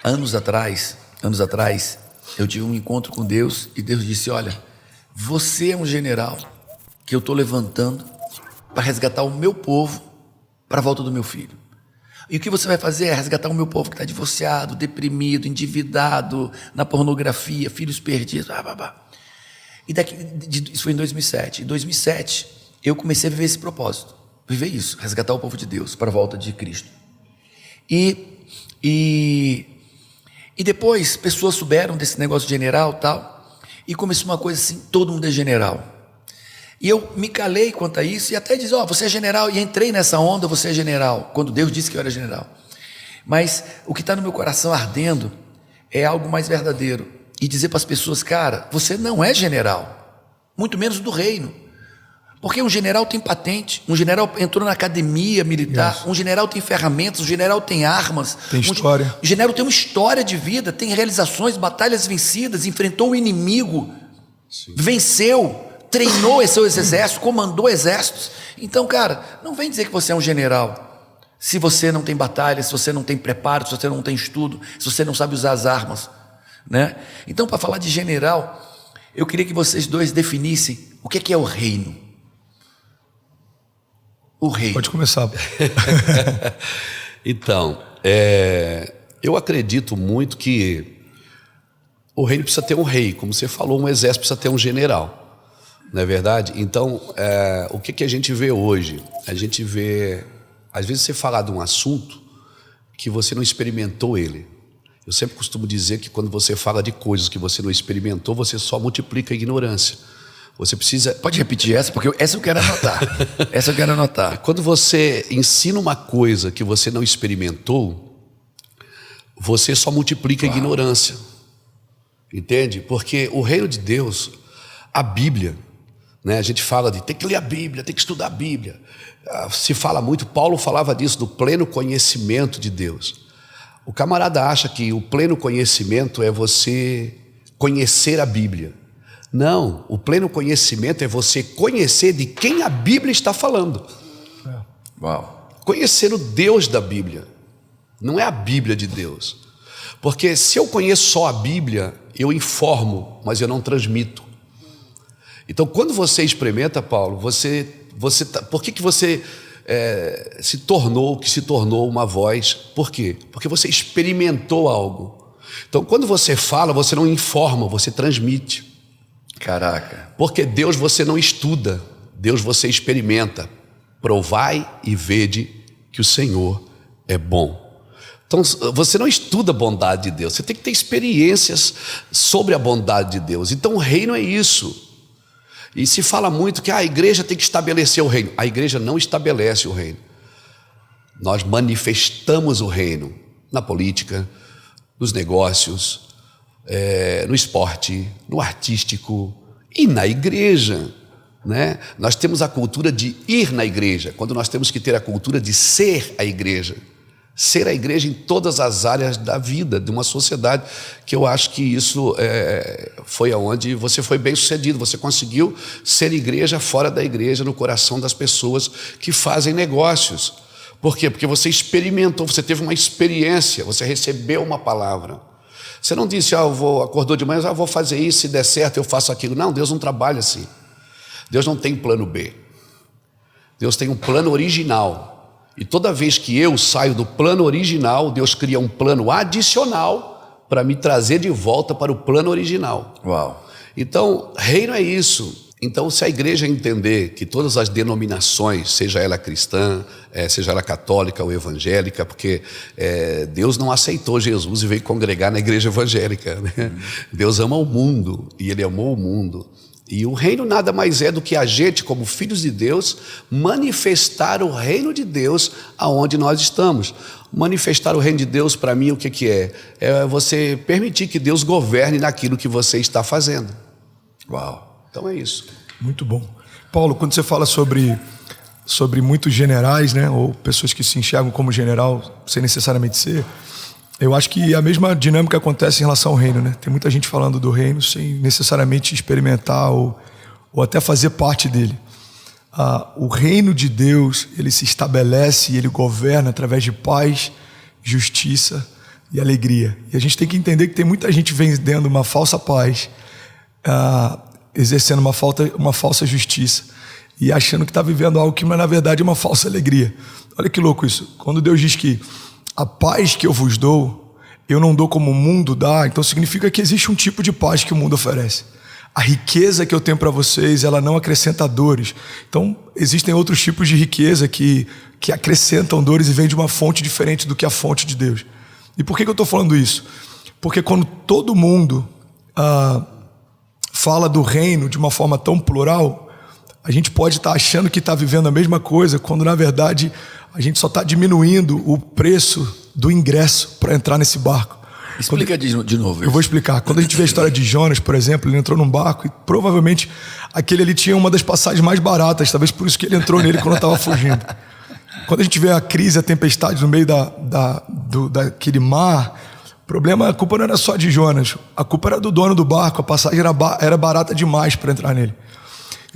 Anos atrás, eu tive um encontro com Deus e Deus disse: olha, você é um general que eu estou levantando para resgatar o meu povo para a volta do meu filho. E o que você vai fazer é resgatar o meu povo que está divorciado, deprimido, endividado, na pornografia, filhos perdidos, blá, blá, blá. E isso foi em 2007. Em 2007, eu comecei a viver esse propósito, viver isso, resgatar o povo de Deus para a volta de Cristo. E depois, pessoas souberam desse negócio de general e tal, e começou uma coisa assim: todo mundo é general. E eu me calei quanto a isso, e até diz: você é general, e entrei nessa onda, você é general, quando Deus disse que eu era general. Mas o que está no meu coração ardendo é algo mais verdadeiro, e dizer para as pessoas: cara, você não é general, muito menos do reino. Porque um general tem patente, um general entrou na academia militar, um general tem ferramentas, um general tem armas. Tem história. Um general tem uma história de vida, tem realizações, batalhas vencidas, enfrentou o inimigo, venceu, treinou seus exércitos, comandou exércitos. Então, cara, não vem dizer que você é um general se você não tem batalha, se você não tem preparo, se você não tem estudo, se você não sabe usar as armas, né? Então, para falar de general, eu queria que vocês dois definissem o que é o reino. O reino. Pode começar. Então, eu acredito muito que o reino precisa ter um rei, como você falou, um exército precisa ter um general, não é verdade? Então, o que a gente vê hoje? A gente vê, às vezes você fala de um assunto que você não experimentou ele. Eu sempre costumo dizer que quando você fala de coisas que você não experimentou, você só multiplica a ignorância. Você precisa... Pode repetir essa, porque essa eu quero anotar. Essa eu quero anotar. Quando você ensina uma coisa que você não experimentou, você só multiplica a ignorância. Entende? Porque o reino de Deus, a Bíblia, né? A gente fala de tem que ler a Bíblia, tem que estudar a Bíblia. Se fala muito, Paulo falava disso, do pleno conhecimento de Deus. O camarada acha que o pleno conhecimento é você conhecer a Bíblia. Não, o pleno conhecimento é você conhecer de quem a Bíblia está falando. Uau. Conhecer o Deus da Bíblia, não é a Bíblia de Deus. Porque se eu conheço só a Bíblia, eu informo, mas eu não transmito. Então, quando você experimenta, Paulo, por que você se tornou o que se tornou uma voz? Por quê? Porque você experimentou algo. Então, quando você fala, você não informa, você transmite. Caraca. Porque Deus você não estuda, Deus você experimenta. Provai e vede que o Senhor é bom. Então você não estuda a bondade de Deus, você tem que ter experiências sobre a bondade de Deus. Então o reino é isso. E se fala muito que a igreja tem que estabelecer o reino. A igreja não estabelece o reino. Nós manifestamos o reino na política, nos negócios, no esporte, no artístico e na igreja, né? Nós temos a cultura de ir na igreja, quando nós temos que ter a cultura de ser a igreja. Ser a igreja em todas as áreas da vida de uma sociedade, que eu acho que isso foi aonde você foi bem sucedido. Você conseguiu ser igreja fora da igreja, no coração das pessoas que fazem negócios. Por quê? Porque você experimentou, você teve uma experiência, você recebeu uma palavra. Você não disse: acordou de manhã, vou fazer isso, se der certo eu faço aquilo. Não, Deus não trabalha assim. Deus não tem plano B. Deus tem um plano original. E toda vez que eu saio do plano original, Deus cria um plano adicional para me trazer de volta para o plano original. Uau. Então, reino é isso. Então, se a igreja entender que todas as denominações, seja ela cristã, seja ela católica ou evangélica, porque Deus não aceitou Jesus e veio congregar na igreja evangélica, né? Deus ama o mundo e Ele amou o mundo. E o reino nada mais é do que a gente, como filhos de Deus, manifestar o reino de Deus aonde nós estamos. Manifestar o reino de Deus, para mim, o que é? É você permitir que Deus governe naquilo que você está fazendo. Uau. Então é isso. Muito bom. Paulo, quando você fala sobre muitos generais, né, ou pessoas que se enxergam como general sem necessariamente ser, eu acho que a mesma dinâmica acontece em relação ao reino, né? Tem muita gente falando do reino sem necessariamente experimentar ou até fazer parte dele. O reino de Deus, ele se estabelece e ele governa através de paz, justiça e alegria. E a gente tem que entender que tem muita gente vendendo uma falsa paz, exercendo uma falsa justiça e achando que está vivendo algo que na verdade é uma falsa alegria. Olha que louco isso. Quando Deus diz que a paz que eu vos dou, eu não dou como o mundo dá, então significa que existe um tipo de paz que o mundo oferece. A riqueza que eu tenho para vocês, ela não acrescenta dores. Então, existem outros tipos de riqueza que acrescentam dores e vêm de uma fonte diferente do que a fonte de Deus. E por que eu estou falando isso? Porque quando todo mundo fala do reino de uma forma tão plural, a gente pode estar achando que está vivendo a mesma coisa, quando na verdade a gente só está diminuindo o preço do ingresso para entrar nesse barco. Explica de novo. Eu vou explicar. Quando a gente vê a história de Jonas, por exemplo, ele entrou num barco e provavelmente aquele ali tinha uma das passagens mais baratas, talvez por isso que ele entrou nele quando estava fugindo. Quando a gente vê a crise, a tempestade no meio daquele mar, o problema, a culpa não era só de Jonas, a culpa era do dono do barco, a passagem era barata demais para entrar nele.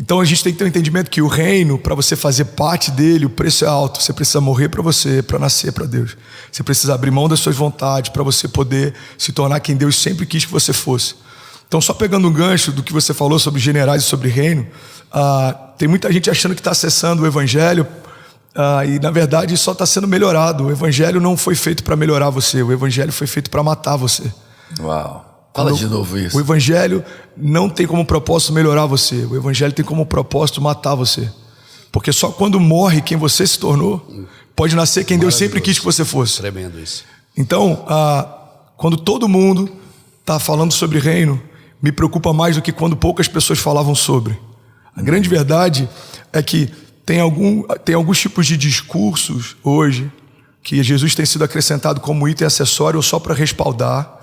Então a gente tem que ter um entendimento que o reino, para você fazer parte dele, o preço é alto. Você precisa morrer para você, para nascer para Deus. Você precisa abrir mão das suas vontades para você poder se tornar quem Deus sempre quis que você fosse. Então, só pegando um gancho do que você falou sobre generais e sobre reino, tem muita gente achando que está acessando o evangelho e na verdade só está sendo melhorado. O evangelho não foi feito para melhorar você, o evangelho foi feito para matar você. Uau! Fala de novo isso. O evangelho não tem como propósito melhorar você. O evangelho tem como propósito matar você. Porque só quando morre quem você se tornou, pode nascer quem Deus sempre quis que você fosse. Tremendo isso. Então, quando todo mundo está falando sobre reino, me preocupa mais do que quando poucas pessoas falavam sobre. A grande verdade é que tem alguns tipos de discursos hoje que Jesus tem sido acrescentado como item acessório ou só para respaldar,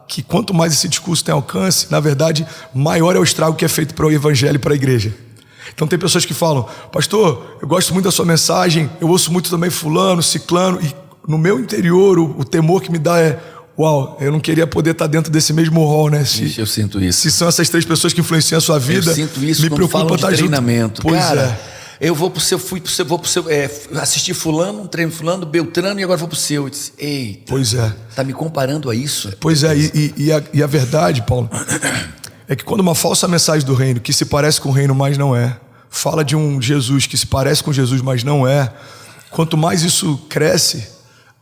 que quanto mais esse discurso tem alcance, na verdade, maior é o estrago que é feito para o evangelho e para a igreja. Então tem pessoas que falam: pastor, eu gosto muito da sua mensagem, eu ouço muito também fulano, ciclano, e no meu interior o temor que me dá é: uau, eu não queria poder estar dentro desse mesmo rol, né? Eu sinto isso. Se são essas 3 pessoas que influenciam a sua vida, eu sinto isso me quando preocupa falam de estar treinamento. Junto. Cara, eu vou pro seu, assistir fulano, um treino fulano, Beltrano, e agora vou pro seu. Eu disse: eita, pois é. Tá me comparando a isso? Pois é, e a verdade, Paulo, é que quando uma falsa mensagem do reino, que se parece com o reino, mas não é, fala de um Jesus que se parece com Jesus, mas não é, quanto mais isso cresce,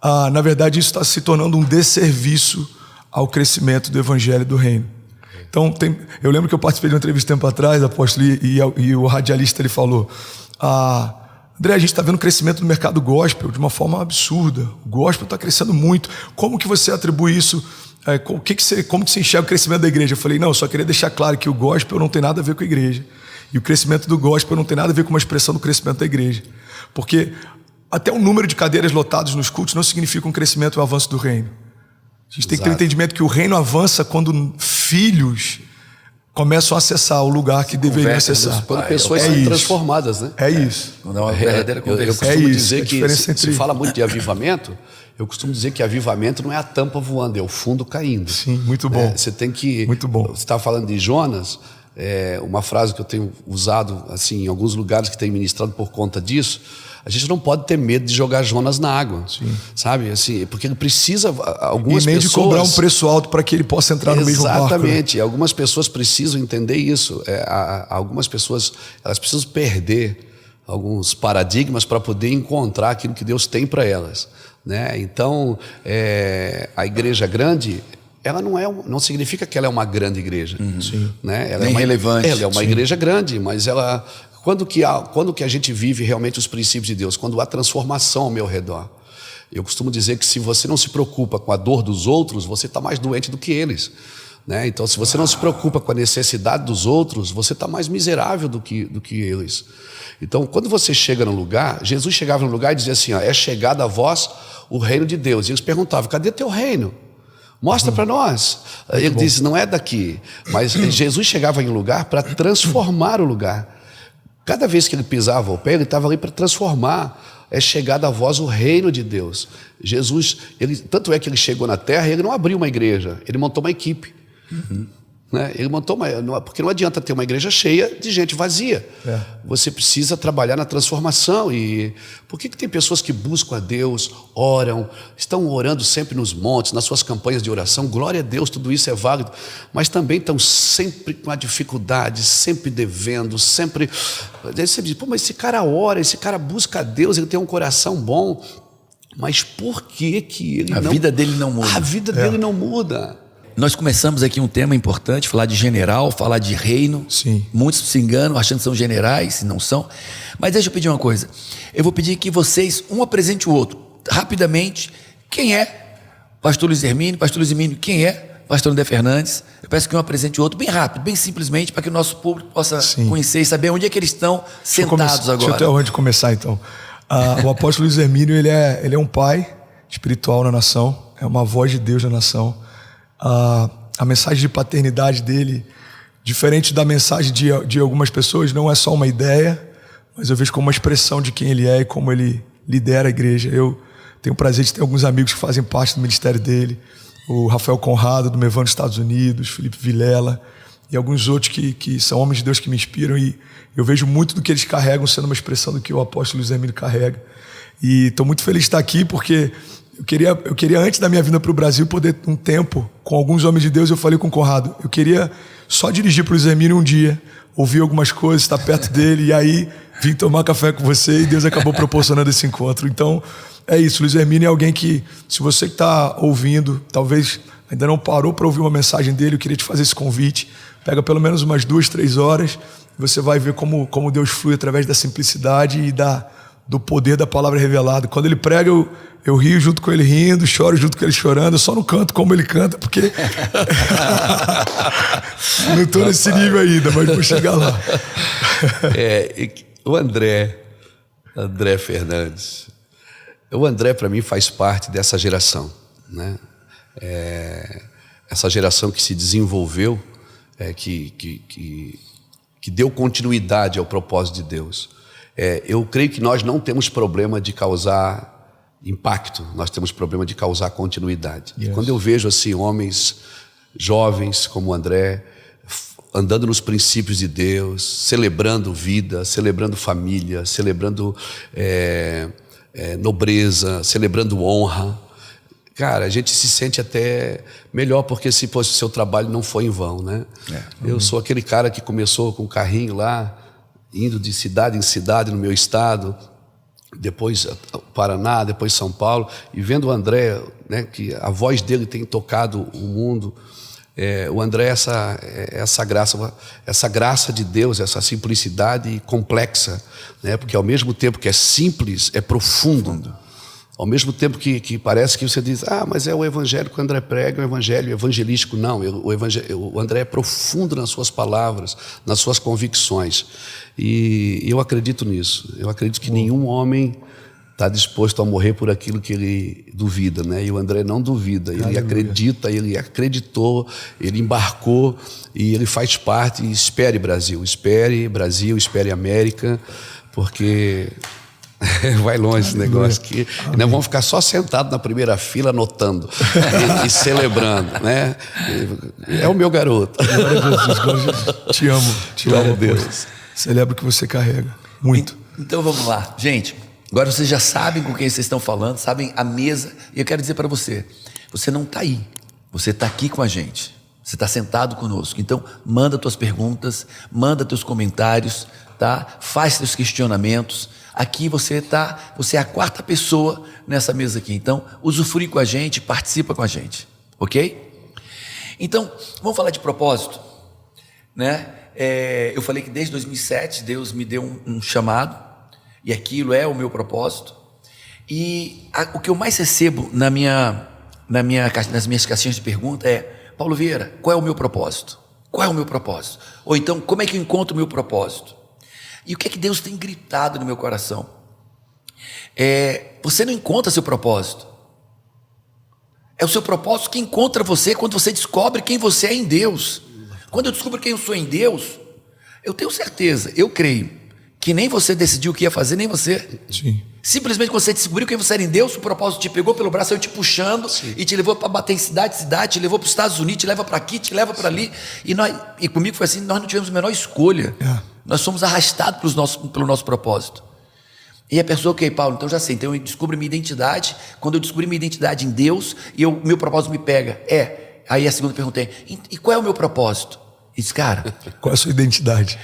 na verdade isso está se tornando um desserviço ao crescimento do evangelho do reino. Então, eu lembro que eu participei de uma entrevista tempo atrás, apóstolo, e o radialista ele falou: André, a gente está vendo o crescimento do mercado gospel de uma forma absurda. O gospel está crescendo muito. Como que você atribui isso? Como que você enxerga o crescimento da igreja? Eu falei: não, eu só queria deixar claro que o gospel não tem nada a ver com a igreja. E o crescimento do gospel não tem nada a ver com uma expressão do crescimento da igreja. Porque até o número de cadeiras lotadas nos cultos não significa um crescimento e um avanço do reino. A gente tem que ter um entendimento que o reino avança quando filhos começam a acessar o lugar que deveriam acessar. Quando pessoas são transformadas, né? É isso. Quando é uma verdadeira conversão. Eu costumo dizer que se fala muito de avivamento, eu costumo dizer que avivamento não é a tampa voando, é o fundo caindo. Sim, muito bom. Você tem que... Muito bom. Você estava falando de Jonas, uma frase que eu tenho usado assim, em alguns lugares que tenho ministrado por conta disso: a gente não pode ter medo de jogar Jonas na água. Sim. Sabe? Assim, porque ele precisa... Algumas e nem pessoas, de cobrar um preço alto para que ele possa entrar no mesmo barco. Exatamente. Né? Algumas pessoas precisam entender isso. Algumas pessoas, elas precisam perder alguns paradigmas para poder encontrar aquilo que Deus tem para elas. Né? Então, a igreja grande... ela não significa que ela é uma grande igreja. Sim. Né? Ela nem relevante. Ela é uma igreja grande, mas ela... Quando que a gente vive realmente os princípios de Deus? Quando há transformação ao meu redor. Eu costumo dizer que se você não se preocupa com a dor dos outros, você está mais doente do que eles. Né? Então, se você não se preocupa com a necessidade dos outros, você está mais miserável do que eles. Então, quando você chega no lugar, Jesus chegava no lugar e dizia assim: é chegado a vós o reino de Deus. E eles perguntavam: cadê teu reino? Mostra para nós. Ele disse: não é daqui. Mas Jesus chegava em um lugar para transformar o lugar. Cada vez que ele pisava o pé, ele estava ali para transformar. É chegado a vós o reino de Deus. Jesus, tanto é que ele chegou na terra e ele não abriu uma igreja, ele montou uma equipe. Né? Ele montou porque não adianta ter uma igreja cheia de gente vazia. Você precisa trabalhar na transformação. E por que tem pessoas que buscam a Deus, oram, estão orando sempre nos montes, nas suas campanhas de oração? Glória a Deus, tudo isso é válido, mas também estão sempre com a dificuldade, sempre devendo, sempre. Aí você diz, pô, mas esse cara ora, esse cara busca a Deus, ele tem um coração bom, mas por que ele A vida dele não muda. A vida dele não muda. Nós começamos aqui um tema importante, falar de general, falar de reino. Sim. Muitos se enganam achando que são generais, e não são. Mas deixa eu pedir uma coisa. Eu vou pedir que vocês, um apresente o outro, rapidamente. Quem é pastor Luiz Hermínio? Pastor Luiz Hermínio, quem é pastor André Fernandes? Eu peço que um apresente o outro, bem rápido, bem simplesmente, para que o nosso público possa conhecer e saber onde é que eles estão sentados agora. Deixa eu ter onde começar, então. O apóstolo Luiz Hermínio, ele é um pai espiritual na nação, é uma voz de Deus na nação. A mensagem de paternidade dele, diferente da mensagem de algumas pessoas, não é só uma ideia, mas eu vejo como uma expressão de quem ele é e como ele lidera a igreja. Eu tenho o prazer de ter alguns amigos que fazem parte do ministério dele, o Rafael Conrado, do Mevão dos Estados Unidos, Felipe Vilela e alguns outros que são homens de Deus que me inspiram, e eu vejo muito do que eles carregam sendo uma expressão do que o apóstolo Luiz Hermínio carrega. E estou muito feliz de estar aqui, porque eu queria, antes da minha vinda para o Brasil, poder ter um tempo com alguns homens de Deus. Eu falei com o Conrado, eu queria só dirigir para o Luiz Hermínio um dia, ouvir algumas coisas, estar perto dele, e aí vim tomar café com você, e Deus acabou proporcionando esse encontro. Então, é isso. Luiz Hermínio é alguém que, se você que está ouvindo, talvez ainda não parou para ouvir uma mensagem dele, eu queria te fazer esse convite. Pega pelo menos umas 2, 3 horas, você vai ver como Deus flui através da simplicidade e do poder da palavra revelada. Quando ele prega, eu rio junto com ele rindo, choro junto com ele chorando. Eu só não canto como ele canta, porque não estou nesse nível ainda, mas vou chegar lá. O André Fernandes, o André para mim faz parte dessa geração, né? Essa geração que se desenvolveu, que deu continuidade ao propósito de Deus. Eu creio que nós não temos problema de causar impacto, nós temos problema de causar continuidade. Yes. E quando eu vejo assim homens jovens como o André andando nos princípios de Deus, celebrando vida, celebrando família, celebrando nobreza, celebrando honra, cara, a gente se sente até melhor, porque se o seu trabalho não foi em vão, né? Eu sou aquele cara que começou com um carrinho lá, indo de cidade em cidade no meu estado, depois Paraná, depois São Paulo, e vendo o André, né, que a voz dele tem tocado o mundo. O André essa graça de Deus, essa simplicidade complexa, né, porque ao mesmo tempo que é simples, é profundo. Ao mesmo tempo que parece que você diz, mas é o evangelho que o André prega, é o evangelho evangelístico. Não, o André é profundo nas suas palavras, nas suas convicções. E eu acredito nisso. Eu acredito que nenhum homem está disposto a morrer por aquilo que ele duvida, né? E o André não duvida, ele acredita, ele acreditou, ele embarcou e ele faz parte. E espere Brasil, espere América, porque vai longe esse negócio aqui. E nós vamos ficar só sentados na primeira fila anotando e celebrando, né? É o meu garoto. Glória a Jesus, glória a Jesus. Te amo. Glória a Deus. Celebro o que você carrega. Muito. Então vamos lá. Gente, agora vocês já sabem com quem vocês estão falando, sabem a mesa. E eu quero dizer para você, você não está aí. Você está aqui com a gente. Você está sentado conosco. Então, manda tuas perguntas, manda teus comentários, tá? Faz teus questionamentos. Aqui você é a 4ª pessoa nessa mesa aqui. Então, usufrui com a gente, participa com a gente, ok? Então, vamos falar de propósito, né? Eu falei que desde 2007 Deus me deu um chamado, e aquilo é o meu propósito. E o que eu mais recebo nas minhas caixinhas de pergunta é: Paulo Vieira, qual é o meu propósito? Qual é o meu propósito? Ou então, como é que eu encontro o meu propósito? E o que é que Deus tem gritado no meu coração? Você não encontra seu propósito. É o seu propósito que encontra você quando você descobre quem você é em Deus. Quando eu descubro quem eu sou em Deus, eu tenho certeza, eu creio, que nem você decidiu o que ia fazer, nem você. Sim. Simplesmente quando você descobriu quem você era em Deus, o propósito te pegou pelo braço, saiu te puxando e te levou para bater em cidade, te levou para os Estados Unidos, te leva para aqui, te leva para ali. E comigo foi assim, nós não tivemos a menor escolha. Nós somos arrastados pelo nosso propósito. E a pessoa, ok, Paulo, então já sei, então eu descubro minha identidade. Quando eu descobri minha identidade em Deus, e meu propósito me pega. Aí a segunda pergunta é, e qual é o meu propósito? E disse, cara... Qual é a sua identidade?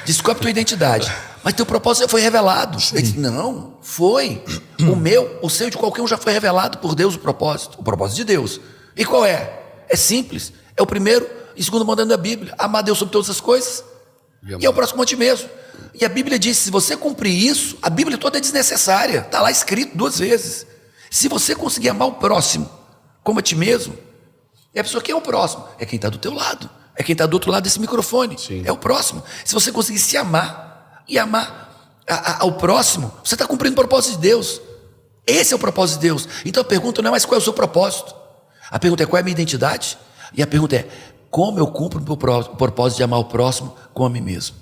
Descobre tua identidade. Mas teu propósito já foi revelado. Ele disse, não, foi. O seu de qualquer um já foi revelado por Deus o propósito de Deus. E qual é? É simples. É o primeiro e segundo mandamento da Bíblia. Amar Deus sobre todas as coisas. E é o próximo a ti mesmo. E a Bíblia diz, se você cumprir isso, a Bíblia toda é desnecessária. Está lá escrito 2 vezes. Se você conseguir amar o próximo como a ti mesmo, e a pessoa, quem é o próximo? É quem está do teu lado. É quem está do outro lado desse microfone. Sim. É o próximo. Se você conseguir se amar e amar ao próximo, você está cumprindo o propósito de Deus. Esse é o propósito de Deus. Então a pergunta não é mais qual é o seu propósito. A pergunta é qual é a minha identidade. E a pergunta é como eu cumpro o meu propósito de amar o próximo como a mim mesmo.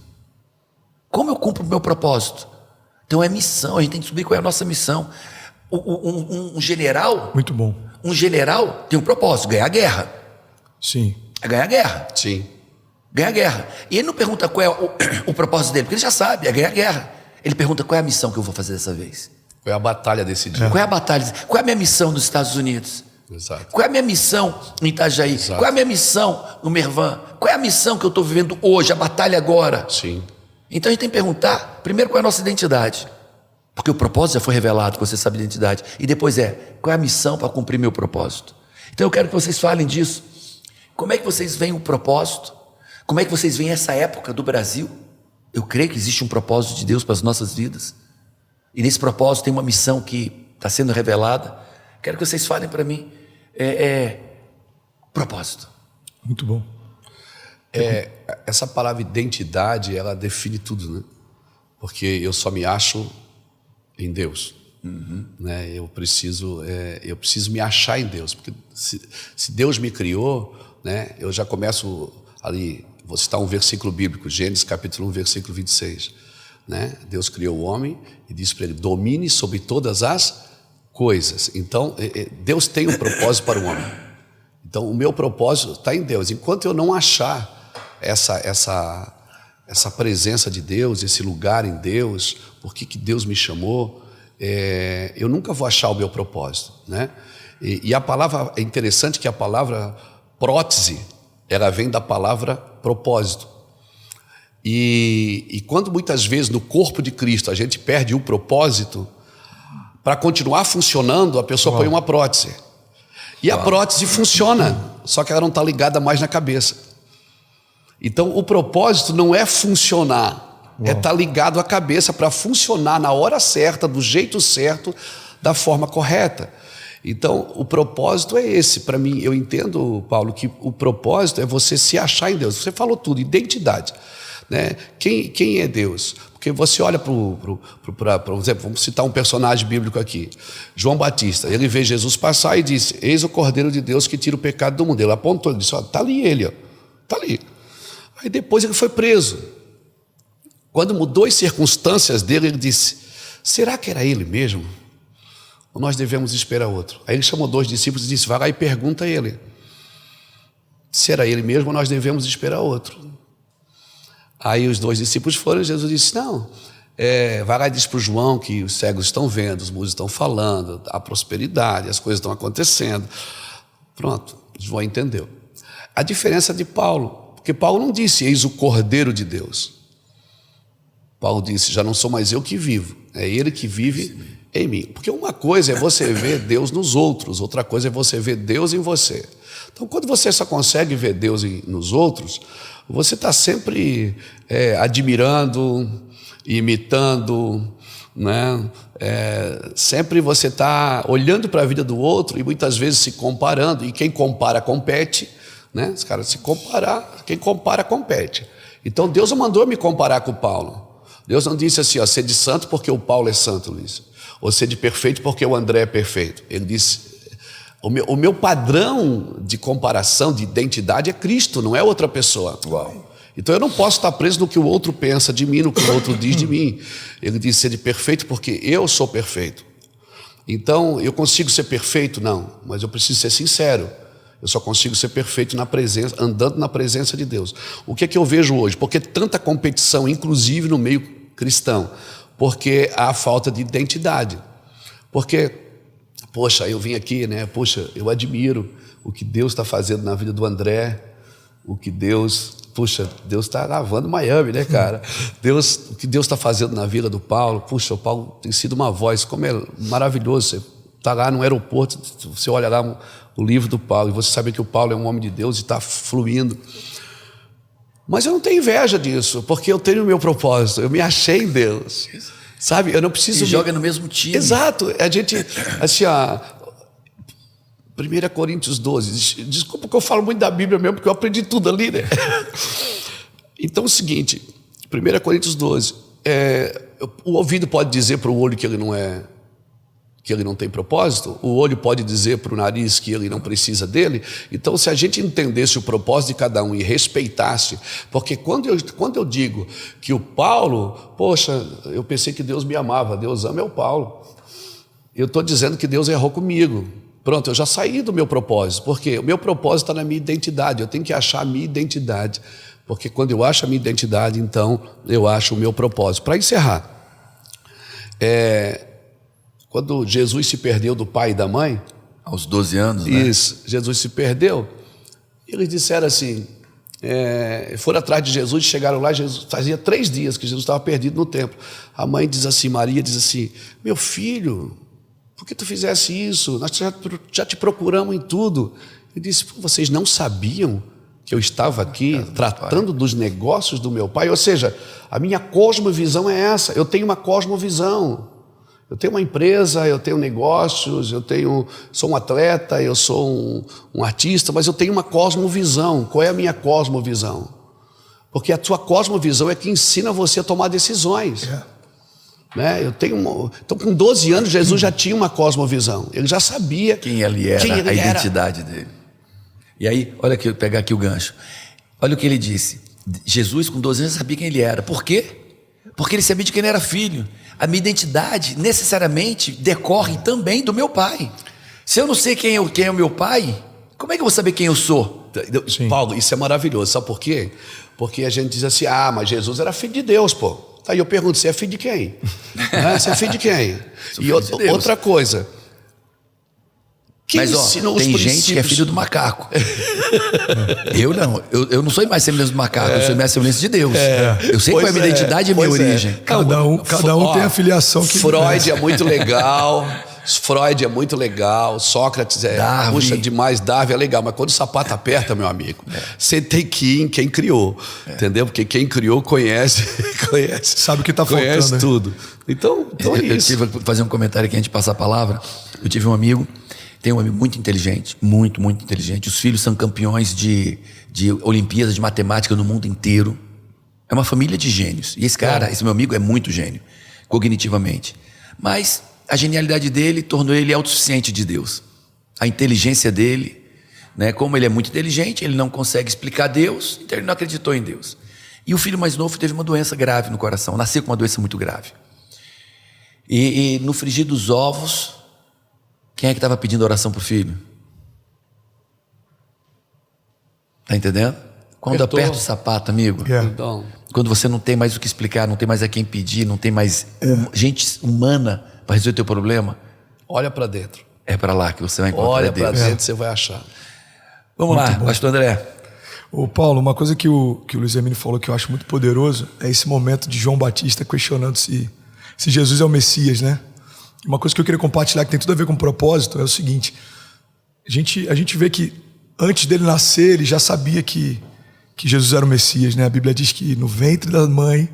Como eu cumpro o meu propósito? Então é missão, a gente tem que descobrir qual é a nossa missão. Um general... Muito bom. Um general tem um propósito, ganhar a guerra. Sim. É ganhar a guerra. Sim. Ganhar a guerra. E ele não pergunta qual é o propósito dele, porque ele já sabe, é ganhar a guerra. Ele pergunta qual é a missão que eu vou fazer dessa vez. Qual é a batalha desse dia? Qual é a batalha? Qual é a minha missão nos Estados Unidos? Exato. Qual é a minha missão em Itajaí? Exato. Qual é a minha missão no Mervan? Qual é a missão que eu estou vivendo hoje, a batalha agora? Sim. Então a gente tem que perguntar, primeiro, qual é a nossa identidade? Porque o propósito já foi revelado, quando você sabe a identidade. E depois qual é a missão para cumprir meu propósito? Então eu quero que vocês falem disso. Como é que vocês veem o propósito? Como é que vocês veem essa época do Brasil? Eu creio que existe um propósito de Deus para as nossas vidas. E nesse propósito tem uma missão que está sendo revelada. Quero que vocês falem para mim. Propósito. Muito bom. Essa palavra identidade, ela define tudo, né? Porque eu só me acho em Deus. Né? Eu preciso me achar em Deus. Porque se Deus me criou, né, eu já começo ali, vou citar um versículo bíblico, Gênesis capítulo 1, versículo 26. Né? Deus criou o homem e disse para ele, domine sobre todas as coisas. Então, Deus tem um propósito para o homem. Então, o meu propósito está em Deus. Enquanto eu não achar essa presença de Deus, esse lugar em Deus, por que Deus me chamou, eu nunca vou achar o meu propósito, né? E a palavra, é interessante que a palavra prótese, ela vem da palavra propósito. E quando muitas vezes no corpo de Cristo a gente perde o propósito, para continuar funcionando, a pessoa põe uma prótese. E a prótese funciona, só que ela não está ligada mais na cabeça. Então o propósito não é funcionar, é estar ligado à cabeça para funcionar na hora certa, do jeito certo, da forma correta. Então o propósito é esse. Para mim, eu entendo, Paulo, que o propósito é você se achar em Deus. Você falou tudo, identidade, né? Quem é Deus? Porque você olha por exemplo, vamos citar um personagem bíblico aqui, João Batista. Ele vê Jesus passar e disse, eis o Cordeiro de Deus que tira o pecado do mundo. Ele apontou, ele disse, está ali ele, está ali. Aí depois ele foi preso. Quando mudou as circunstâncias dele, ele disse, será que era ele mesmo? Ou nós devemos esperar outro? Aí ele chamou 2 discípulos e disse, vai lá e pergunta a ele. Se era ele mesmo, nós devemos esperar outro. Aí os 2 discípulos foram e Jesus disse, não, vai lá e diz para o João que os cegos estão vendo, os mudos estão falando, há prosperidade, as coisas estão acontecendo. Pronto, João entendeu. A diferença de Paulo, porque Paulo não disse, eis o Cordeiro de Deus. Paulo disse, já não sou mais eu que vivo, é ele que vive em mim. Porque uma coisa é você ver Deus nos outros, outra coisa é você ver Deus em você. Então, quando você só consegue ver Deus nos outros, você está sempre admirando, imitando, né? Sempre você está olhando para a vida do outro e muitas vezes se comparando, e quem compara compete, né? Os caras se comparar, quem compara compete. Então Deus não mandou me comparar com o Paulo. Deus não disse assim, sede santo porque o Paulo é santo, Luiz, ou sede perfeito porque o André é perfeito. Ele disse, o meu padrão de comparação, de identidade é Cristo, não é outra pessoa. Uau. Então eu não posso estar preso no que o outro pensa de mim, no que o outro diz de mim. Ele diz ser perfeito porque eu sou perfeito. Então eu consigo ser perfeito? Não, mas eu preciso ser sincero. Eu só consigo ser perfeito na presença, andando na presença de Deus. O que é que eu vejo hoje? Por que tanta competição, inclusive no meio cristão? Porque há falta de identidade. Porque, poxa, eu vim aqui, né? Poxa, eu admiro o que Deus está fazendo na vida do André, o que Deus está lavando Miami, né, cara? O que Deus está fazendo na vida do Paulo. Puxa, o Paulo tem sido uma voz, como é maravilhoso. Você está lá no aeroporto, você olha lá o livro do Paulo, e você sabe que o Paulo é um homem de Deus e está fluindo. Mas eu não tenho inveja disso, porque eu tenho o meu propósito, eu me achei em Deus. Sabe, eu não preciso... E joga no mesmo time. Exato, a gente, assim, 1 Coríntios 12, desculpa que eu falo muito da Bíblia mesmo, porque eu aprendi tudo ali, né? Então é o seguinte, 1 Coríntios 12, o ouvido pode dizer para o olho que ele não tem propósito, o olho pode dizer para o nariz que ele não precisa dele. Então, se a gente entendesse o propósito de cada um e respeitasse, porque quando eu digo que o Paulo, poxa, eu pensei que Deus me amava, Deus ama o Paulo, eu estou dizendo que Deus errou comigo. Pronto, eu já saí do meu propósito, porque o meu propósito está na minha identidade, eu tenho que achar a minha identidade, porque quando eu acho a minha identidade, então eu acho o meu propósito. Para encerrar, quando Jesus se perdeu do pai e da mãe, aos 12 anos, né? Isso, Jesus se perdeu, eles disseram assim, foram atrás de Jesus, chegaram lá, Jesus, fazia 3 dias que Jesus estava perdido no templo. A mãe diz assim, Maria diz assim, meu filho, por que tu fizesse isso? Nós já te procuramos em tudo. Ele disse, vocês não sabiam que eu estava aqui tratando dos negócios do meu pai? Ou seja, a minha cosmovisão é essa, eu tenho uma cosmovisão. Eu tenho uma empresa, eu tenho negócios, sou um atleta, eu sou um artista, mas eu tenho uma cosmovisão. Qual é a minha cosmovisão? Porque a tua cosmovisão é que ensina você a tomar decisões. Né? Então, com 12 anos, Jesus já tinha uma cosmovisão. Ele já sabia quem ele era, a identidade dele. E aí, olha aqui, pegar aqui o gancho. Olha o que ele disse. Jesus, com 12 anos, sabia quem ele era. Por quê? Porque ele sabia de quem ele era filho. A minha identidade necessariamente decorre também do meu pai. Se eu não sei quem é o meu pai, como é que eu vou saber quem eu sou? Sim. Paulo, isso é maravilhoso. Sabe por quê? Porque a gente diz assim, mas Jesus era filho de Deus, pô. Aí eu pergunto, você é filho de quem? Você é filho de quem? E outra coisa. Mas tem gente que é filho do macaco. Eu não. Eu não sou mais semelhante do macaco, eu sou mais semelhante de Deus. Eu sei qual é a minha identidade e a minha origem. Cada um tem a filiação que Freud é muito legal. Freud é muito legal, Sócrates puxa demais, Darwin é legal, mas quando o sapato aperta, meu amigo, você tem que ir em quem criou, entendeu? Porque quem criou conhece sabe o que está faltando, conhece tudo. Então é isso. Eu tive que fazer um comentário aqui antes de passar a palavra. Eu tive um amigo, tem um amigo muito inteligente, muito inteligente. Os filhos são campeões de Olimpíadas de matemática no mundo inteiro. É uma família de gênios. E esse meu amigo é muito gênio, cognitivamente. Mas a genialidade dele tornou ele autossuficiente de Deus. A inteligência dele, né, como ele é muito inteligente, ele não consegue explicar Deus, então ele não acreditou em Deus. E o filho mais novo teve uma doença grave no coração, nasceu com uma doença muito grave. E no frigir dos ovos, quem é que estava pedindo oração para o filho? Está entendendo? Quando aperta o sapato, amigo, quando você não tem mais o que explicar, não tem mais a quem pedir, não tem mais gente humana para resolver o teu problema, olha para dentro. É para lá que você vai encontrar Olha Deus. para dentro, você vai achar. Vamos lá, pastor André. Ô Paulo, uma coisa que o Luiz Emílio falou que eu acho muito poderoso é esse momento de João Batista questionando se Jesus é o Messias, né? Uma coisa que eu queria compartilhar que tem tudo a ver com propósito é o seguinte: a gente vê que antes dele nascer ele já sabia que Jesus era o Messias, né? A Bíblia diz que no ventre da mãe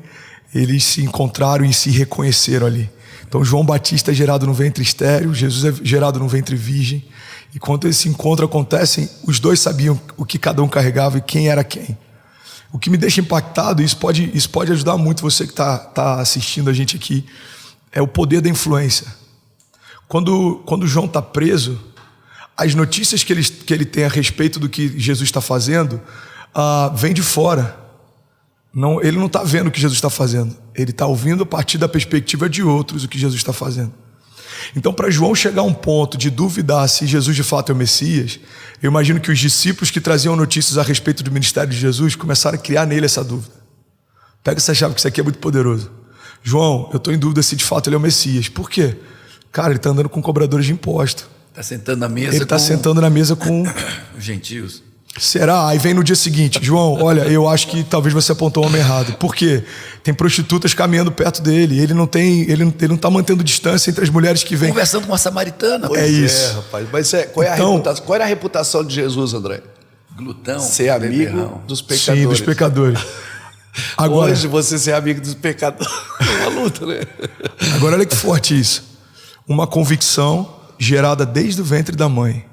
eles se encontraram e se reconheceram ali. Então João Batista é gerado no ventre estéril, Jesus é gerado no ventre virgem. E quando esse encontro acontece, os dois sabiam o que cada um carregava e quem era quem. O que me deixa impactado, isso pode ajudar muito você que está assistindo a gente aqui, é o poder da influência. Quando João está preso, as notícias que ele tem a respeito do que Jesus está fazendo vêm de fora. Ele não está vendo o que Jesus está fazendo. Ele está ouvindo a partir da perspectiva de outros o que Jesus está fazendo. Então, para João chegar a um ponto de duvidar se Jesus de fato é o Messias, eu imagino que os discípulos que traziam notícias a respeito do ministério de Jesus começaram a criar nele essa dúvida. Pega essa chave que isso aqui é muito poderoso. João, eu estou em dúvida se de fato ele é o Messias. Por quê? Cara, ele está andando com cobradores de imposto. Está sentando na mesa Ele está sentando na mesa com os gentios. Será? Aí vem no dia seguinte, João, olha, eu acho que talvez você apontou o homem errado. Por quê? Tem prostitutas caminhando perto dele. Ele não está mantendo distância entre as mulheres que vêm. Conversando com uma samaritana. É isso. Rapaz. Mas qual era a reputação de Jesus, André? Glutão. Ser amigo beberrão. dos pecadores. Sim, dos pecadores. Agora, hoje você ser amigo dos pecadores é uma luta, né? Agora olha que forte isso. Uma convicção gerada desde o ventre da mãe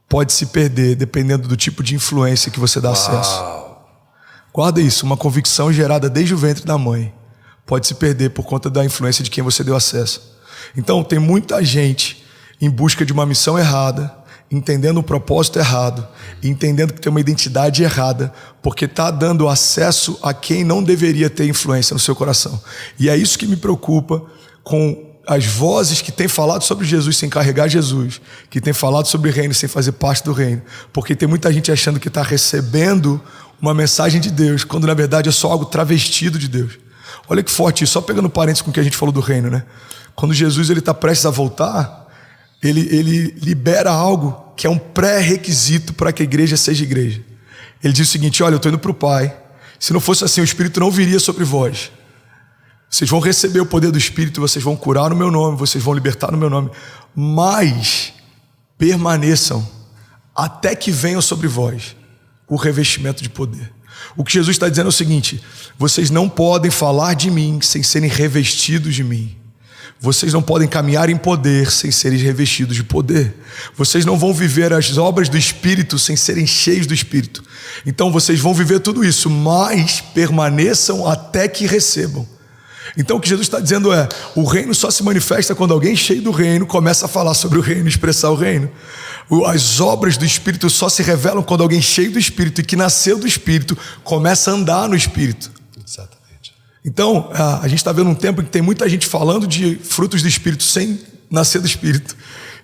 pode se perder dependendo do tipo de influência que você dá acesso. Guarda isso, uma convicção gerada desde o ventre da mãe pode se perder por conta da influência de quem você deu acesso. Então tem muita gente em busca de uma missão errada, entendendo um propósito errado, entendendo que tem uma identidade errada, porque está dando acesso a quem não deveria ter influência no seu coração. E é isso que me preocupa com as vozes que têm falado sobre Jesus sem carregar Jesus, que têm falado sobre o reino sem fazer parte do reino, porque tem muita gente achando que está recebendo uma mensagem de Deus, quando na verdade é só algo travestido de Deus. Olha que forte isso, só pegando parênteses com o que a gente falou do reino, né? Quando Jesus está prestes a voltar, ele libera algo que é um pré-requisito para que a igreja seja igreja. Ele diz o seguinte: olha, eu estou indo para o Pai, se não fosse assim o Espírito não viria sobre vós. Vocês vão receber o poder do Espírito, vocês vão curar no meu nome, vocês vão libertar no meu nome, mas permaneçam até que venham sobre vós o revestimento de poder. O que Jesus está dizendo é o seguinte: vocês não podem falar de mim sem serem revestidos de mim. Vocês não podem caminhar em poder sem serem revestidos de poder. Vocês não vão viver as obras do Espírito sem serem cheios do Espírito. Então vocês vão viver tudo isso, mas permaneçam até que recebam. Então o que Jesus está dizendo é: o reino só se manifesta quando alguém cheio do reino começa a falar sobre o reino, expressar o reino. As obras do Espírito só se revelam quando alguém cheio do Espírito e que nasceu do Espírito começa a andar no Espírito. Exatamente. Então a gente está vendo um tempo em que tem muita gente falando de frutos do Espírito sem nascer do Espírito,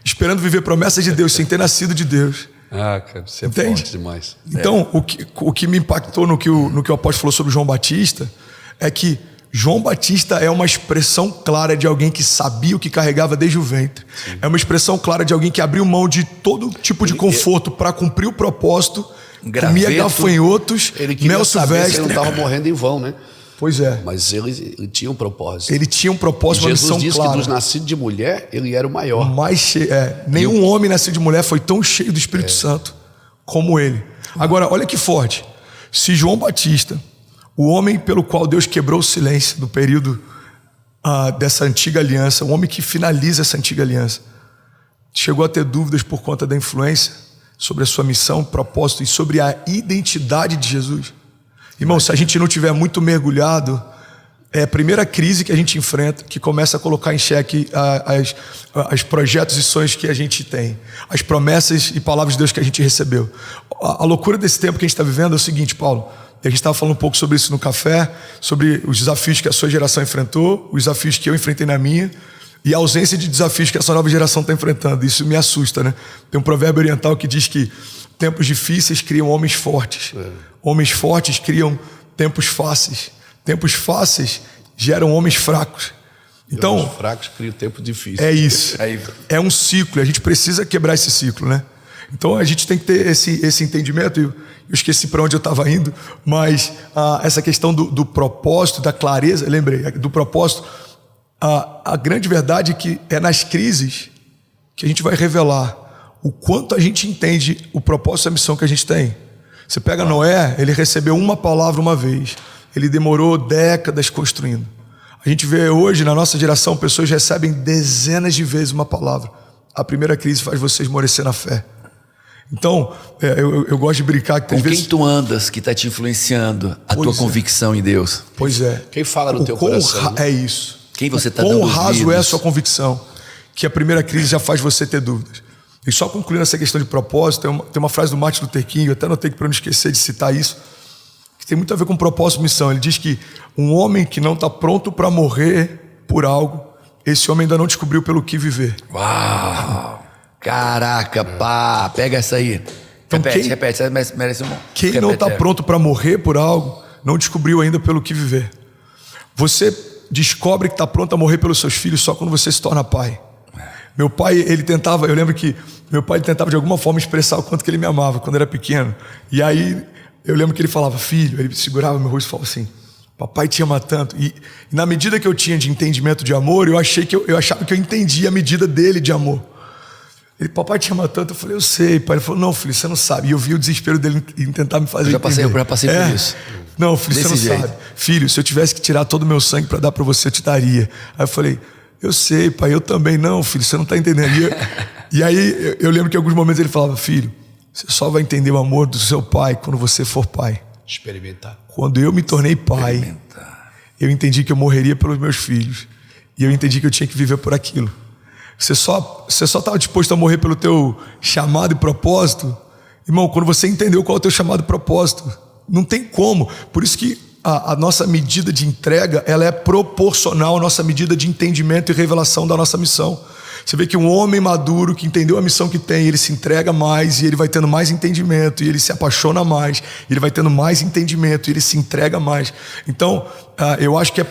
esperando viver promessas de Deus sem ter nascido de Deus. Cara, isso é Entende? forte demais. Então o que me impactou no que o apóstolo falou sobre João Batista é que João Batista é uma expressão clara de alguém que sabia o que carregava desde o ventre. Sim. É uma expressão clara de alguém que abriu mão de todo tipo de conforto para cumprir o propósito, comia gafanhotos, mel silvestre. Ele não estava morrendo em vão, né? Pois é. Mas ele tinha um propósito. Ele tinha um propósito, uma missão clara. Jesus disse que dos nascidos de mulher, ele era o maior. Nenhum homem nascido de mulher foi tão cheio do Espírito Santo como ele. Agora, olha que forte. Se João Batista, o homem pelo qual Deus quebrou o silêncio no período dessa antiga aliança, o homem que finaliza essa antiga aliança, chegou a ter dúvidas por conta da influência sobre a sua missão, propósito e sobre a identidade de Jesus. Irmão, se a gente não tiver muito mergulhado, é a primeira crise que a gente enfrenta que começa a colocar em xeque os projetos e sonhos que a gente tem, as promessas e palavras de Deus que a gente recebeu. A loucura desse tempo que a gente está vivendo é o seguinte, Paulo. A gente estava falando um pouco sobre isso no café, sobre os desafios que a sua geração enfrentou, os desafios que eu enfrentei na minha, e a ausência de desafios que essa nova geração está enfrentando. Isso me assusta, né? Tem um provérbio oriental que diz que tempos difíceis criam homens fortes. Homens fortes criam tempos fáceis. Tempos fáceis geram homens fracos. Então, homens fracos criam tempos difíceis. É isso. É um ciclo, a gente precisa quebrar esse ciclo, né? Então a gente tem que ter esse entendimento. Eu esqueci para onde eu estava indo, mas essa questão do propósito, da clareza, lembrei, do propósito, a grande verdade é que é nas crises que a gente vai revelar o quanto a gente entende o propósito e a missão que a gente tem. Você pega Noé, ele recebeu uma palavra uma vez, ele demorou décadas construindo. A gente vê hoje na nossa geração pessoas recebem dezenas de vezes uma palavra. A primeira crise faz você esmorecer na fé. Então, eu gosto de brincar que com quem tu andas que está te influenciando a tua convicção em Deus. Pois é. Quem fala no teu coração. É isso. Quem você está dando ouvidos. Quão raso é a sua convicção, que a primeira crise já faz você ter dúvidas. E só concluindo essa questão de propósito, tem uma frase do Martin Luther King, eu até anotei para não esquecer de citar isso, tem muito a ver com propósito e missão. Ele diz que um homem que não está pronto para morrer por algo, esse homem ainda não descobriu pelo que viver. Uau! Caraca, pá! Pega essa aí. Então, Repete, você merece um. Quem não está pronto para morrer por algo, não descobriu ainda pelo que viver. Você descobre que está pronto a morrer pelos seus filhos só quando você se torna pai. Meu pai, ele tentava, eu lembro que meu pai tentava de alguma forma expressar o quanto que ele me amava quando era pequeno. E aí eu lembro que ele falava, filho, ele segurava meu rosto e falava assim, papai te ama tanto. E na medida que eu tinha de entendimento de amor, eu achava que eu entendia a medida dele de amor. Ele, papai te ama tanto. Eu falei, eu sei, pai. Ele falou, não, filho, você não sabe. E eu vi o desespero dele em tentar me fazer entender. Eu já passei por isso. Não, filho, Desse você não jeito. sabe. Filho, se eu tivesse que tirar todo o meu sangue para dar para você, eu te daria. Aí eu falei, eu sei, pai, eu também. Não, filho, você não está entendendo. E aí eu lembro que em alguns momentos ele falava, filho, você só vai entender o amor do seu pai quando você for pai. Experimentar. Quando eu me tornei pai, eu entendi que eu morreria pelos meus filhos. E eu entendi que eu tinha que viver por aquilo. Você só estava disposto a morrer pelo teu chamado e propósito? Irmão, quando você entendeu qual é o teu chamado e propósito, não tem como. Por isso que a nossa medida de entrega, ela é proporcional à nossa medida de entendimento e revelação da nossa missão. Você vê que um homem maduro que entendeu a missão que tem, ele se entrega mais e ele vai tendo mais entendimento, e ele se apaixona mais, e ele vai tendo mais entendimento e ele se entrega mais. Então, eu acho que é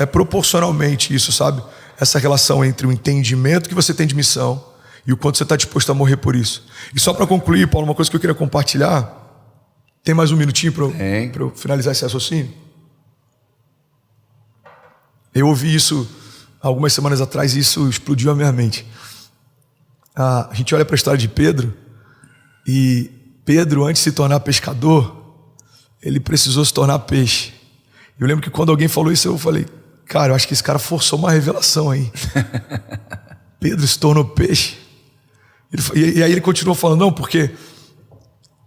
proporcionalmente isso, sabe? Essa relação entre o entendimento que você tem de missão e o quanto você está disposto a morrer por isso. E só para concluir, Paulo, uma coisa que eu queria compartilhar. Tem mais um minutinho para eu finalizar esse raciocínio? Eu ouvi isso algumas semanas atrás e isso explodiu a minha mente. A gente olha para a história de Pedro, e Pedro, antes de se tornar pescador, ele precisou se tornar peixe. Eu lembro que quando alguém falou isso, eu falei, cara, eu acho que esse cara forçou uma revelação aí. Pedro se tornou peixe. E aí ele continuou falando, não, porque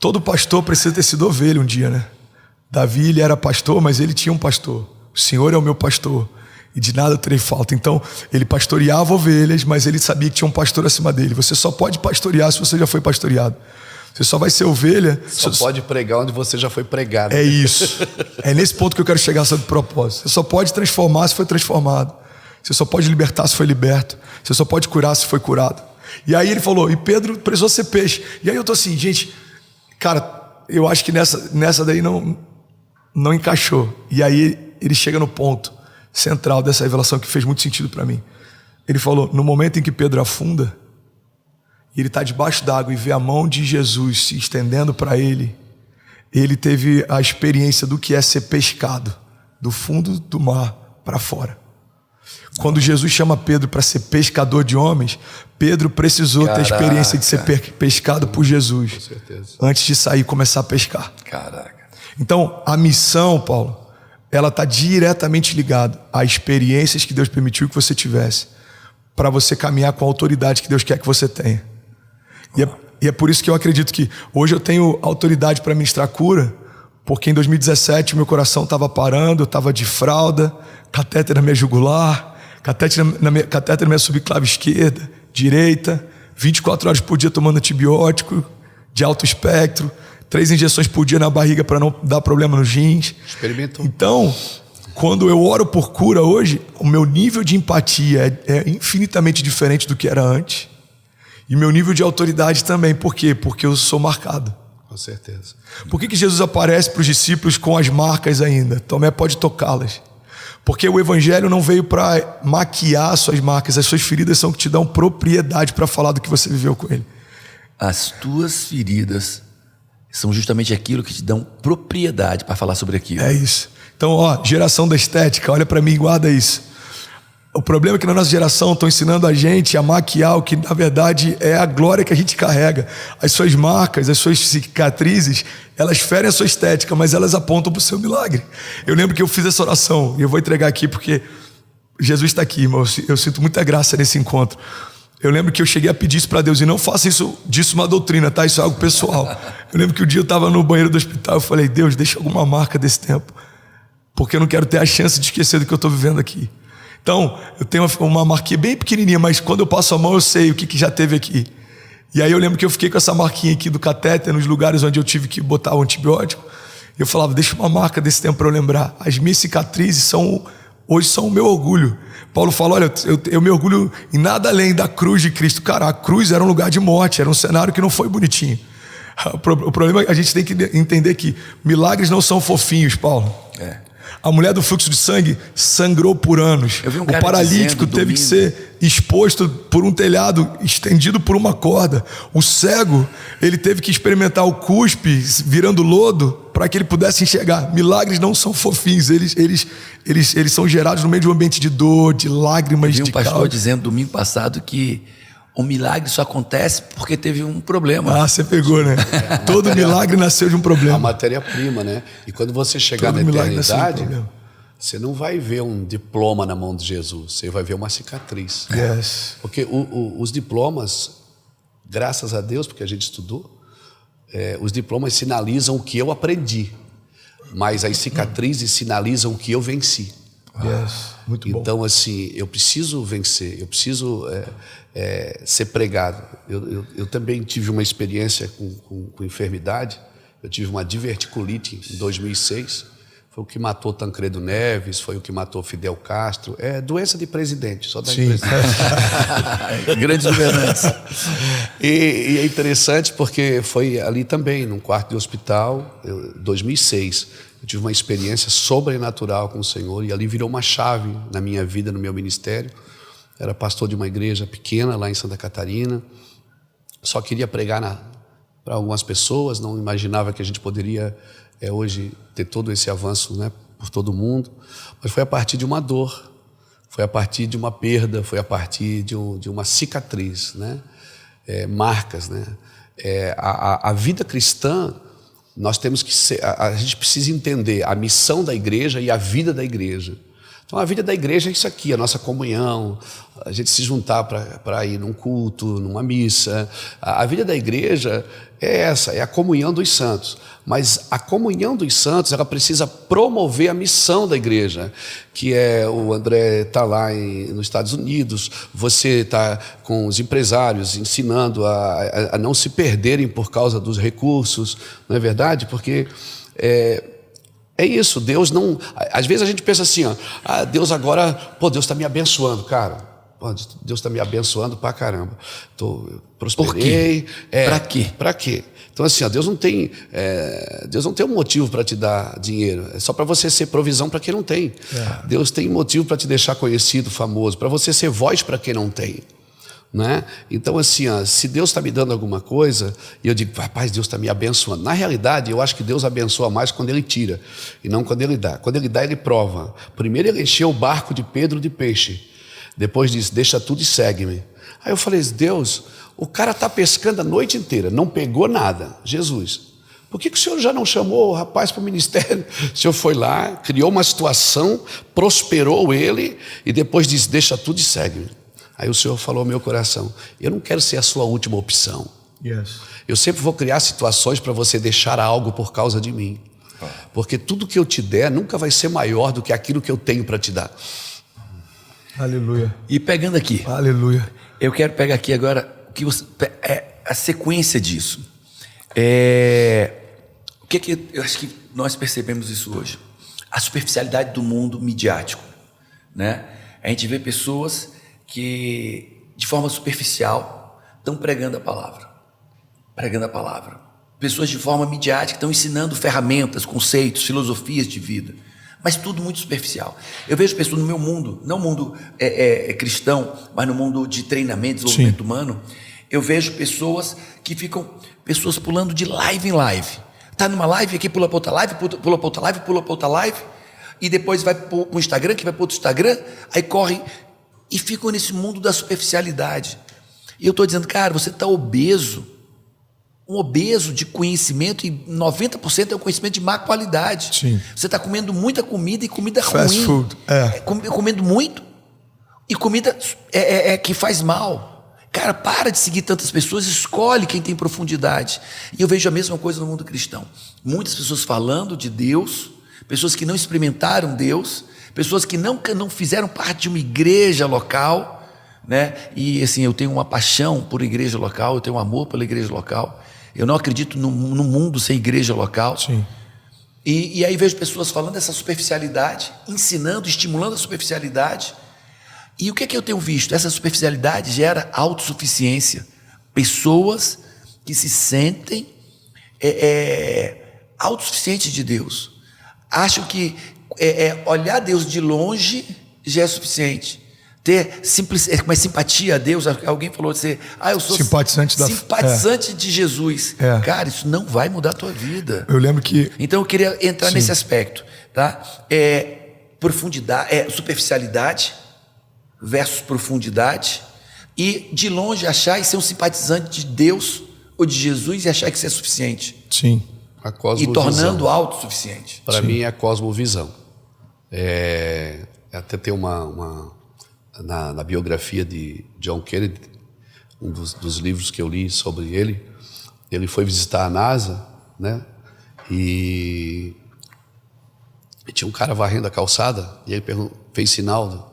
todo pastor precisa ter sido ovelha um dia, né? Davi, ele era pastor, mas ele tinha um pastor. O Senhor é o meu pastor e de nada eu terei falta. Então, ele pastoreava ovelhas, mas ele sabia que tinha um pastor acima dele. Você só pode pastorear se você já foi pastoreado. Você só vai ser ovelha... Só pode pregar onde você já foi pregado. É isso. É nesse ponto que eu quero chegar sobre propósito. Você só pode transformar se foi transformado. Você só pode libertar se foi liberto. Você só pode curar se foi curado. E aí ele falou, e Pedro precisou ser peixe. E aí eu tô assim, gente, cara, eu acho que nessa daí não encaixou. E aí ele chega no ponto central dessa revelação que fez muito sentido para mim. Ele falou, no momento em que Pedro afunda, e ele está debaixo d'água e vê a mão de Jesus se estendendo para ele, ele teve a experiência do que é ser pescado do fundo do mar para fora. Quando Jesus chama Pedro para ser pescador de homens, Pedro precisou ter a experiência de ser pescado por Jesus. Com certeza. Antes de sair e começar a pescar. Caraca. Então, a missão, Paulo, ela está diretamente ligada a experiências que Deus permitiu que você tivesse para você caminhar com a autoridade que Deus quer que você tenha. E é por isso que eu acredito que hoje eu tenho autoridade para ministrar cura, porque em 2017 meu coração estava parando, eu estava de fralda, catéter na minha jugular, catéter na minha subclave esquerda, direita, 24 horas por dia tomando antibiótico de alto espectro, 3 injeções por dia na barriga para não dar problema nos rins. Experimentou. Então, quando eu oro por cura hoje, o meu nível de empatia é infinitamente diferente do que era antes. E meu nível de autoridade também. Por quê? Porque eu sou marcado. Com certeza. Por que Jesus aparece para os discípulos com as marcas ainda? Tomé pode tocá-las. Porque o evangelho não veio para maquiar suas marcas. As suas feridas são que te dão propriedade para falar do que você viveu com ele. As tuas feridas são justamente aquilo que te dão propriedade para falar sobre aquilo. É isso. Então, geração da estética, olha para mim e guarda isso. O problema é que na nossa geração estão ensinando a gente a maquiar o que na verdade é a glória que a gente carrega. As suas marcas, as suas cicatrizes, elas ferem a sua estética, mas elas apontam para o seu milagre. Eu lembro que eu fiz essa oração, e eu vou entregar aqui porque Jesus está aqui, irmão. Eu sinto muita graça nesse encontro. Eu lembro que eu cheguei a pedir isso para Deus, e não faça disso uma doutrina, tá? Isso é algo pessoal. Eu lembro que um dia eu estava no banheiro do hospital, eu falei, Deus, deixa alguma marca desse tempo, porque eu não quero ter a chance de esquecer do que eu estou vivendo aqui. Então, eu tenho uma marquinha bem pequenininha, mas quando eu passo a mão eu sei o que já teve aqui. E aí eu lembro que eu fiquei com essa marquinha aqui do catéter nos lugares onde eu tive que botar o antibiótico. Eu falava, deixa uma marca desse tempo para eu lembrar. As minhas cicatrizes hoje são o meu orgulho. Paulo fala, olha, eu me orgulho em nada além da cruz de Cristo. Cara, a cruz era um lugar de morte, era um cenário que não foi bonitinho. O problema é que a gente tem que entender que milagres não são fofinhos, Paulo. A mulher do fluxo de sangue sangrou por anos. Eu vi um cara o paralítico teve que ser exposto por um telhado, estendido por uma corda. O cego, ele teve que experimentar o cuspe virando lodo para que ele pudesse enxergar. Milagres não são fofinhos, eles são gerados no meio de um ambiente de dor, de lágrimas, de de caos. Um pastor caos. dizendo domingo passado que o milagre só acontece porque teve um problema. Ah, você pegou, né? Todo milagre nasceu de um problema. A matéria-prima, né? E quando você chegar na eternidade, você não vai ver um diploma na mão de Jesus, você vai ver uma cicatriz. Yes. Porque os diplomas, graças a Deus, porque a gente estudou, os diplomas sinalizam o que eu aprendi, mas as cicatrizes sinalizam o que eu venci. Yes. Muito bom. Então, assim, eu preciso vencer, eu preciso ser pregado. Eu também tive uma experiência com enfermidade. Eu tive uma diverticulite em 2006. Foi o que matou Tancredo Neves, foi o que matou Fidel Castro. É doença de presidente, só da presidente. Grandes governantes. E é interessante porque foi ali também, num quarto de hospital, 2006. Eu tive uma experiência sobrenatural com o Senhor e ali virou uma chave na minha vida, no meu ministério. Era pastor de uma igreja pequena lá em Santa Catarina. Só queria pregar para algumas pessoas, não imaginava que a gente poderia hoje ter todo esse avanço, né, por todo mundo. Mas foi a partir de uma dor, foi a partir de uma perda, foi a partir de uma cicatriz, né? Marcas, né? A vida cristã, nós temos que ser, a gente precisa entender a missão da igreja e a vida da igreja. Então a vida da igreja é isso aqui, a nossa comunhão, a gente se juntar para ir num culto, numa missa. A vida da igreja é essa, é a comunhão dos santos. Mas a comunhão dos santos, ela precisa promover a missão da igreja, que é o André está lá nos Estados Unidos, você está com os empresários ensinando a não se perderem por causa dos recursos, não é verdade? Porque é isso, Deus não... Às vezes a gente pensa assim, ó, Deus agora... Deus está me abençoando, cara. Deus está me abençoando pra caramba. Prosperei. Por quê? Pra quê? Pra quê? Então assim, ó, Deus não tem um motivo para te dar dinheiro. É só para você ser provisão para quem não tem. Deus tem motivo para te deixar conhecido, famoso, para você ser voz para quem não tem. Né? Então assim, ó, se Deus está me dando alguma coisa e eu digo, rapaz, Deus está me abençoando, na realidade eu acho que Deus abençoa mais quando Ele tira e não quando Ele dá. Quando Ele dá, Ele prova. Primeiro Ele encheu o barco de Pedro de peixe, depois disse, deixa tudo e segue-me. Aí eu falei, Deus, o cara está pescando a noite inteira, não pegou nada. Jesus, por que o Senhor já não chamou o rapaz para o ministério? O Senhor foi lá, criou uma situação, prosperou ele e depois disse, deixa tudo e segue-me. Aí o Senhor falou ao meu coração, eu não quero ser a sua última opção. Yes. Eu sempre vou criar situações para você deixar algo por causa de mim. Porque tudo que eu te der nunca vai ser maior do que aquilo que eu tenho para te dar. Aleluia. E pegando aqui, aleluia. Eu quero pegar aqui agora que a sequência disso. O que eu acho que nós percebemos isso hoje? A superficialidade do mundo midiático, né? A gente vê pessoas que de forma superficial estão pregando a palavra. Pessoas de forma midiática estão ensinando ferramentas, conceitos, filosofias de vida, mas tudo muito superficial. Eu vejo pessoas no meu mundo, não mundo cristão, mas no mundo de treinamento, desenvolvimento humano, eu vejo pessoas que ficam, pessoas pulando de live em live. Está numa live, aqui pula para outra live, pula para outra live, pula para outra live, e depois vai para o Instagram, que vai para outro Instagram, aí correm e ficam nesse mundo da superficialidade. E eu estou dizendo, cara, você está obeso, um obeso de conhecimento, e 90% é um conhecimento de má qualidade. Sim. Você está comendo muita comida e comida Fast ruim. food. Comendo muito e comida que faz mal. Cara, para de seguir tantas pessoas, escolhe quem tem profundidade. E eu vejo a mesma coisa no mundo cristão. Muitas pessoas falando de Deus, pessoas que não experimentaram Deus, pessoas que não fizeram parte de uma igreja local, né? E assim, eu tenho uma paixão por igreja local, eu tenho um amor pela igreja local. Eu não acredito no mundo sem igreja local. Sim. E aí vejo pessoas falando dessa superficialidade, ensinando, estimulando a superficialidade. E o que é que eu tenho visto? Essa superficialidade gera autossuficiência. Pessoas que se sentem autossuficientes de Deus. Acham que olhar Deus de longe já é suficiente. Ter uma simpatia a Deus. Alguém falou assim, eu sou simpatizante de Jesus. Cara, isso não vai mudar a tua vida. Eu lembro que... Então eu queria entrar nesse aspecto, tá? Profundidade, superficialidade versus profundidade, e de longe achar e ser um simpatizante de Deus ou de Jesus e achar que isso é suficiente. Sim. A cosmovisão. E tornando autossuficiente. Para mim é a cosmovisão. Até tem na biografia de John Kennedy, um dos livros que eu li sobre ele foi visitar a NASA, né? E tinha um cara varrendo a calçada e ele fez sinal,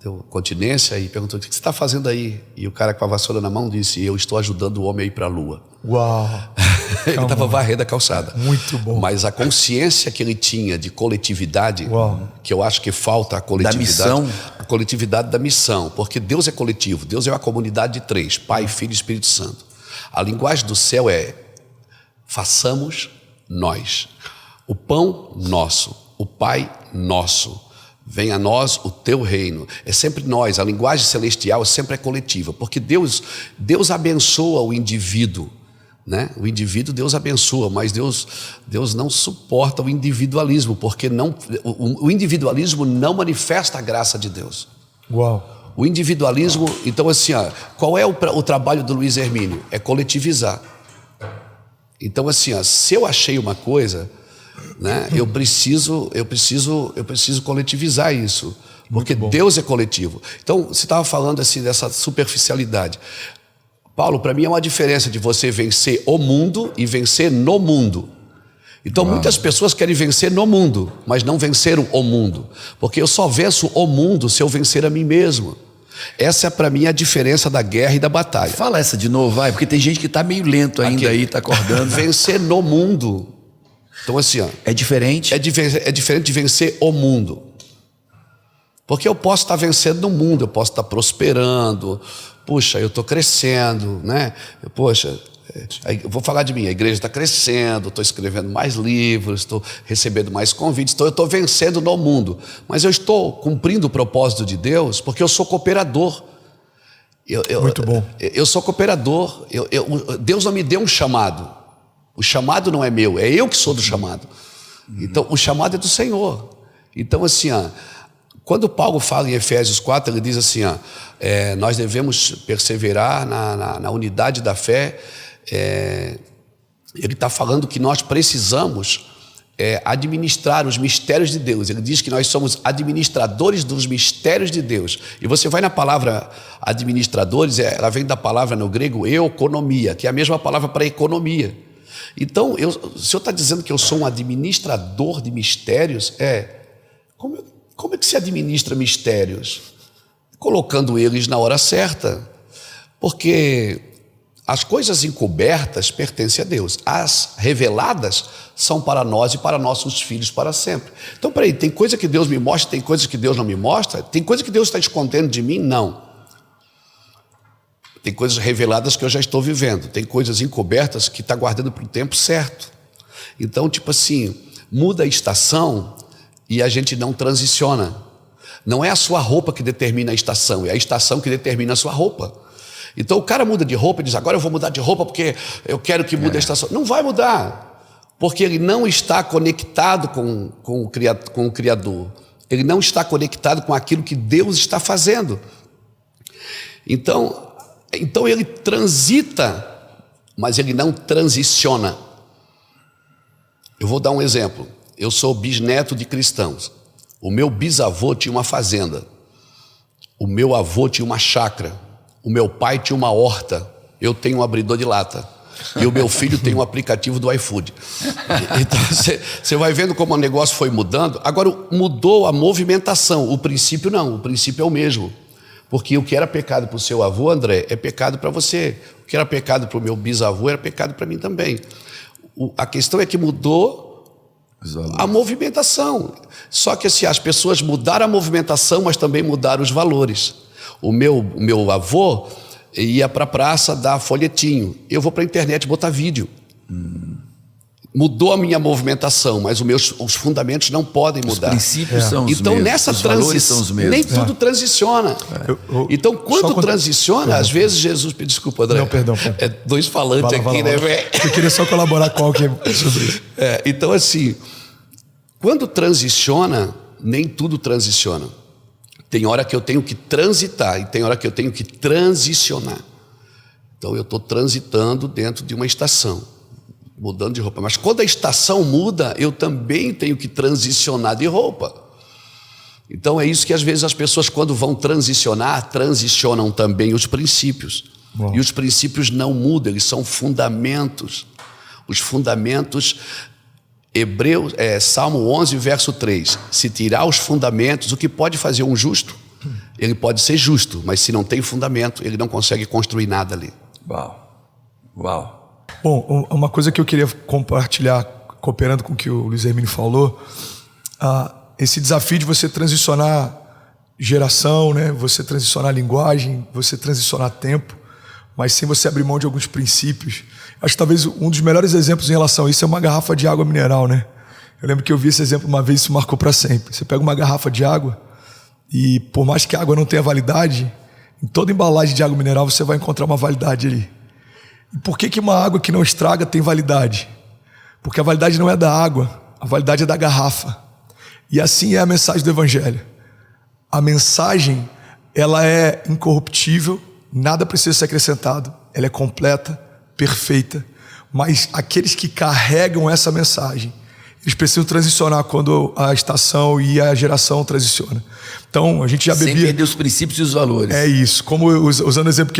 deu continência e perguntou: o que você está fazendo aí? E o cara com a vassoura na mão disse: eu estou ajudando o homem a ir para a Lua. Uau! Ele estava varrendo a calçada. Muito bom. Mas a consciência que ele tinha de coletividade, que eu acho que falta a coletividade. Da missão. A coletividade da missão, porque Deus é coletivo. Deus é uma comunidade de três: Pai, Filho e Espírito Santo. A linguagem do céu é: façamos nós. O pão nosso, o Pai nosso. Venha a nós o teu reino. É sempre nós. A linguagem celestial sempre é coletiva, porque Deus abençoa o indivíduo, né? O indivíduo Deus abençoa, mas Deus não suporta o individualismo, porque o individualismo não manifesta a graça de Deus. Uau. O individualismo, então assim, qual é o trabalho do Luiz Hermínio? É coletivizar. Então assim, se eu achei uma coisa, né, eu preciso coletivizar isso, porque Deus é coletivo. Então você estava falando assim dessa superficialidade. Paulo, para mim é uma diferença de você vencer o mundo e vencer no mundo. Então muitas pessoas querem vencer no mundo, mas não venceram o mundo, porque eu só venço o mundo se eu vencer a mim mesmo. Essa é para mim a diferença da guerra e da batalha. Fala essa de novo, vai, porque tem gente que está meio lento ainda aí, está acordando. Vencer no mundo. Então assim, é diferente? É diferente de vencer o mundo. Porque eu posso estar vencendo no mundo, eu posso estar prosperando, puxa, eu estou crescendo, né? Poxa, eu vou falar de mim, a igreja está crescendo, estou escrevendo mais livros, estou recebendo mais convites, então eu estou vencendo no mundo. Mas eu estou cumprindo o propósito de Deus porque eu sou cooperador. Muito bom. Eu sou cooperador, Deus não me deu um chamado. O chamado não é meu, é eu que sou do chamado. Então, o chamado é do Senhor. Então, assim, quando Paulo fala em Efésios 4, ele diz assim, nós devemos perseverar na unidade da fé. Ele está falando que nós precisamos administrar os mistérios de Deus. Ele diz que nós somos administradores dos mistérios de Deus. E você vai na palavra administradores, ela vem da palavra no grego euconomia, que é a mesma palavra para economia. Então, se o senhor está dizendo que eu sou um administrador de mistérios, como é que se administra mistérios? Colocando eles na hora certa. Porque as coisas encobertas pertencem a Deus. As reveladas são para nós e para nossos filhos para sempre. Então, peraí, tem coisa que Deus me mostra, tem coisas que Deus não me mostra? Tem coisa que Deus está escondendo de mim? Não. Tem coisas reveladas que eu já estou vivendo. Tem coisas encobertas que está guardando para o tempo certo. Então, tipo assim, muda a estação e a gente não transiciona. Não é a sua roupa que determina a estação, é a estação que determina a sua roupa. Então o cara muda de roupa e diz: agora eu vou mudar de roupa porque eu quero que mude a estação. Não vai mudar, porque ele não está conectado com o Criador. Ele não está conectado com aquilo que Deus está fazendo. Então ele transita, mas ele não transiciona. Eu vou dar um exemplo. Eu sou bisneto de cristãos. O meu bisavô tinha uma fazenda. O meu avô tinha uma chácara. O meu pai tinha uma horta. Eu tenho um abridor de lata. E o meu filho tem um aplicativo do iFood. Então você vai vendo como o negócio foi mudando. Agora mudou a movimentação. O princípio não, o princípio é o mesmo. Porque o que era pecado para o seu avô, André, é pecado para você. O que era pecado para o meu bisavô era pecado para mim também. A questão é que mudou a movimentação. Só que assim, as pessoas mudaram a movimentação, mas também mudaram os valores. O meu avô ia para a praça dar folhetinho. Eu vou para a internet botar vídeo. Mudou a minha movimentação, mas os fundamentos não podem mudar. Os princípios são os então, mesmos. nessa os valores são os mesmos. nem tudo transiciona. Então, quando transiciona, às vezes Jesus... Desculpa, André. Não, perdão. É dois falantes aqui, né, velho? Eu queria só colaborar com algo sobre isso. Então, assim, quando transiciona, nem tudo transiciona. Tem hora que eu tenho que transitar e tem hora que eu tenho que transicionar. Então, eu estou transitando dentro de uma estação, mudando de roupa. Mas quando a estação muda, eu também tenho que transicionar de roupa. Então é isso que às vezes as pessoas, quando vão transicionar, transicionam também os princípios. Bom. E os princípios não mudam, eles são fundamentos. Os fundamentos, Salmo 11, verso 3. Se tirar os fundamentos, o que pode fazer um justo? Ele pode ser justo, mas se não tem fundamento, ele não consegue construir nada ali. Uau. Bom, uma coisa que eu queria compartilhar, cooperando com o que o Luiz Hermínio falou, esse desafio de você transicionar geração, né? Você transicionar linguagem, você transicionar tempo, mas sem você abrir mão de alguns princípios. Acho que talvez um dos melhores exemplos em relação a isso é uma garrafa de água mineral, né? Eu lembro que eu vi esse exemplo uma vez e isso marcou para sempre. Você pega uma garrafa de água e, por mais que a água não tenha validade, em toda embalagem de água mineral você vai encontrar uma validade ali. E por que uma água que não estraga tem validade? Porque a validade não é da água, a validade é da garrafa. E assim é a mensagem do Evangelho. A mensagem, ela é incorruptível, nada precisa ser acrescentado, ela é completa, perfeita. Mas aqueles que carregam essa mensagem, eles precisam transicionar quando a estação e a geração transiciona. Então, a gente já bebia... Sem perder os princípios e os valores. É isso. Como usando o exemplo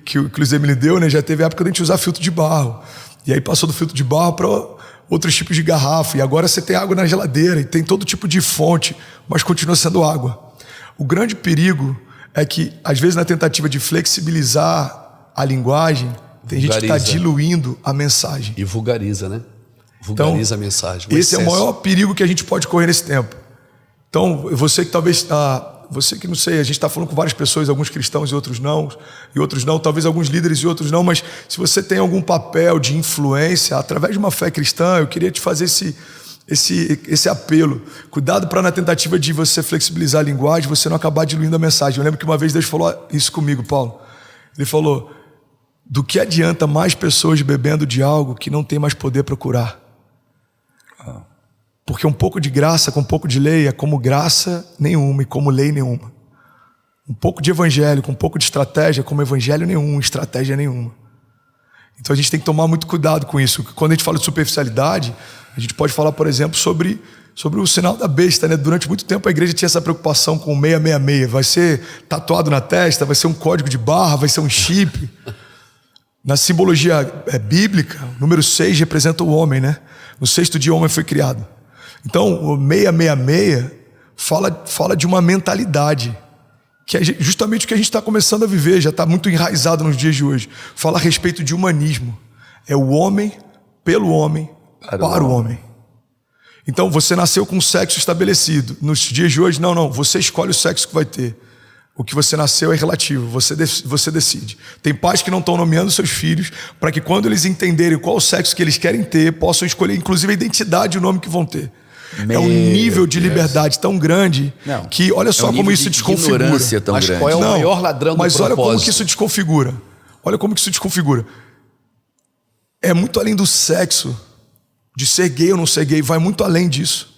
que o Luiz Emílio deu, né? Já teve a época de a gente usar filtro de barro. E aí passou do filtro de barro para outros tipos de garrafa. E agora você tem água na geladeira e tem todo tipo de fonte, mas continua sendo água. O grande perigo é que, às vezes, na tentativa de flexibilizar a linguagem, tem gente que está diluindo a mensagem. E vulgariza, né? Vulgariza a mensagem. Esse é o maior perigo que a gente pode correr nesse tempo. Então, você que talvez... você que não sei, a gente está falando com várias pessoas, alguns cristãos e outros não, talvez alguns líderes e outros não, mas se você tem algum papel de influência, através de uma fé cristã, eu queria te fazer esse apelo. Cuidado para, na tentativa de você flexibilizar a linguagem, você não acabar diluindo a mensagem. Eu lembro que uma vez Deus falou isso comigo, Paulo. Ele falou: do que adianta mais pessoas bebendo de algo que não tem mais poder para curar? Porque um pouco de graça com um pouco de lei é como graça nenhuma e como lei nenhuma. Um pouco de evangelho com um pouco de estratégia é como evangelho nenhum, estratégia nenhuma. Então a gente tem que tomar muito cuidado com isso. Quando a gente fala de superficialidade, a gente pode falar, por exemplo, sobre o sinal da besta, né? Durante muito tempo a igreja tinha essa preocupação com o 666. Vai ser tatuado na testa, vai ser um código de barra, vai ser um chip. Na simbologia bíblica, o número 6 representa o homem, né? No 6º dia o homem foi criado. Então, o 666 fala de uma mentalidade, que é justamente o que a gente está começando a viver, já está muito enraizado nos dias de hoje. Fala a respeito de humanismo. É o homem, pelo homem, para o homem. Então, você nasceu com um sexo estabelecido. Nos dias de hoje, não, você escolhe o sexo que vai ter. O que você nasceu é relativo, você decide. Tem pais que não estão nomeando seus filhos para que, quando eles entenderem qual o sexo que eles querem ter, possam escolher, inclusive, a identidade e o nome que vão ter. É um nível de liberdade tão grande que, olha só como isso desconfigura. Mas qual é o maior ladrão do propósito? Mas olha como que isso desconfigura. Olha como que isso desconfigura. É muito além do sexo, de ser gay ou não ser gay, vai muito além disso.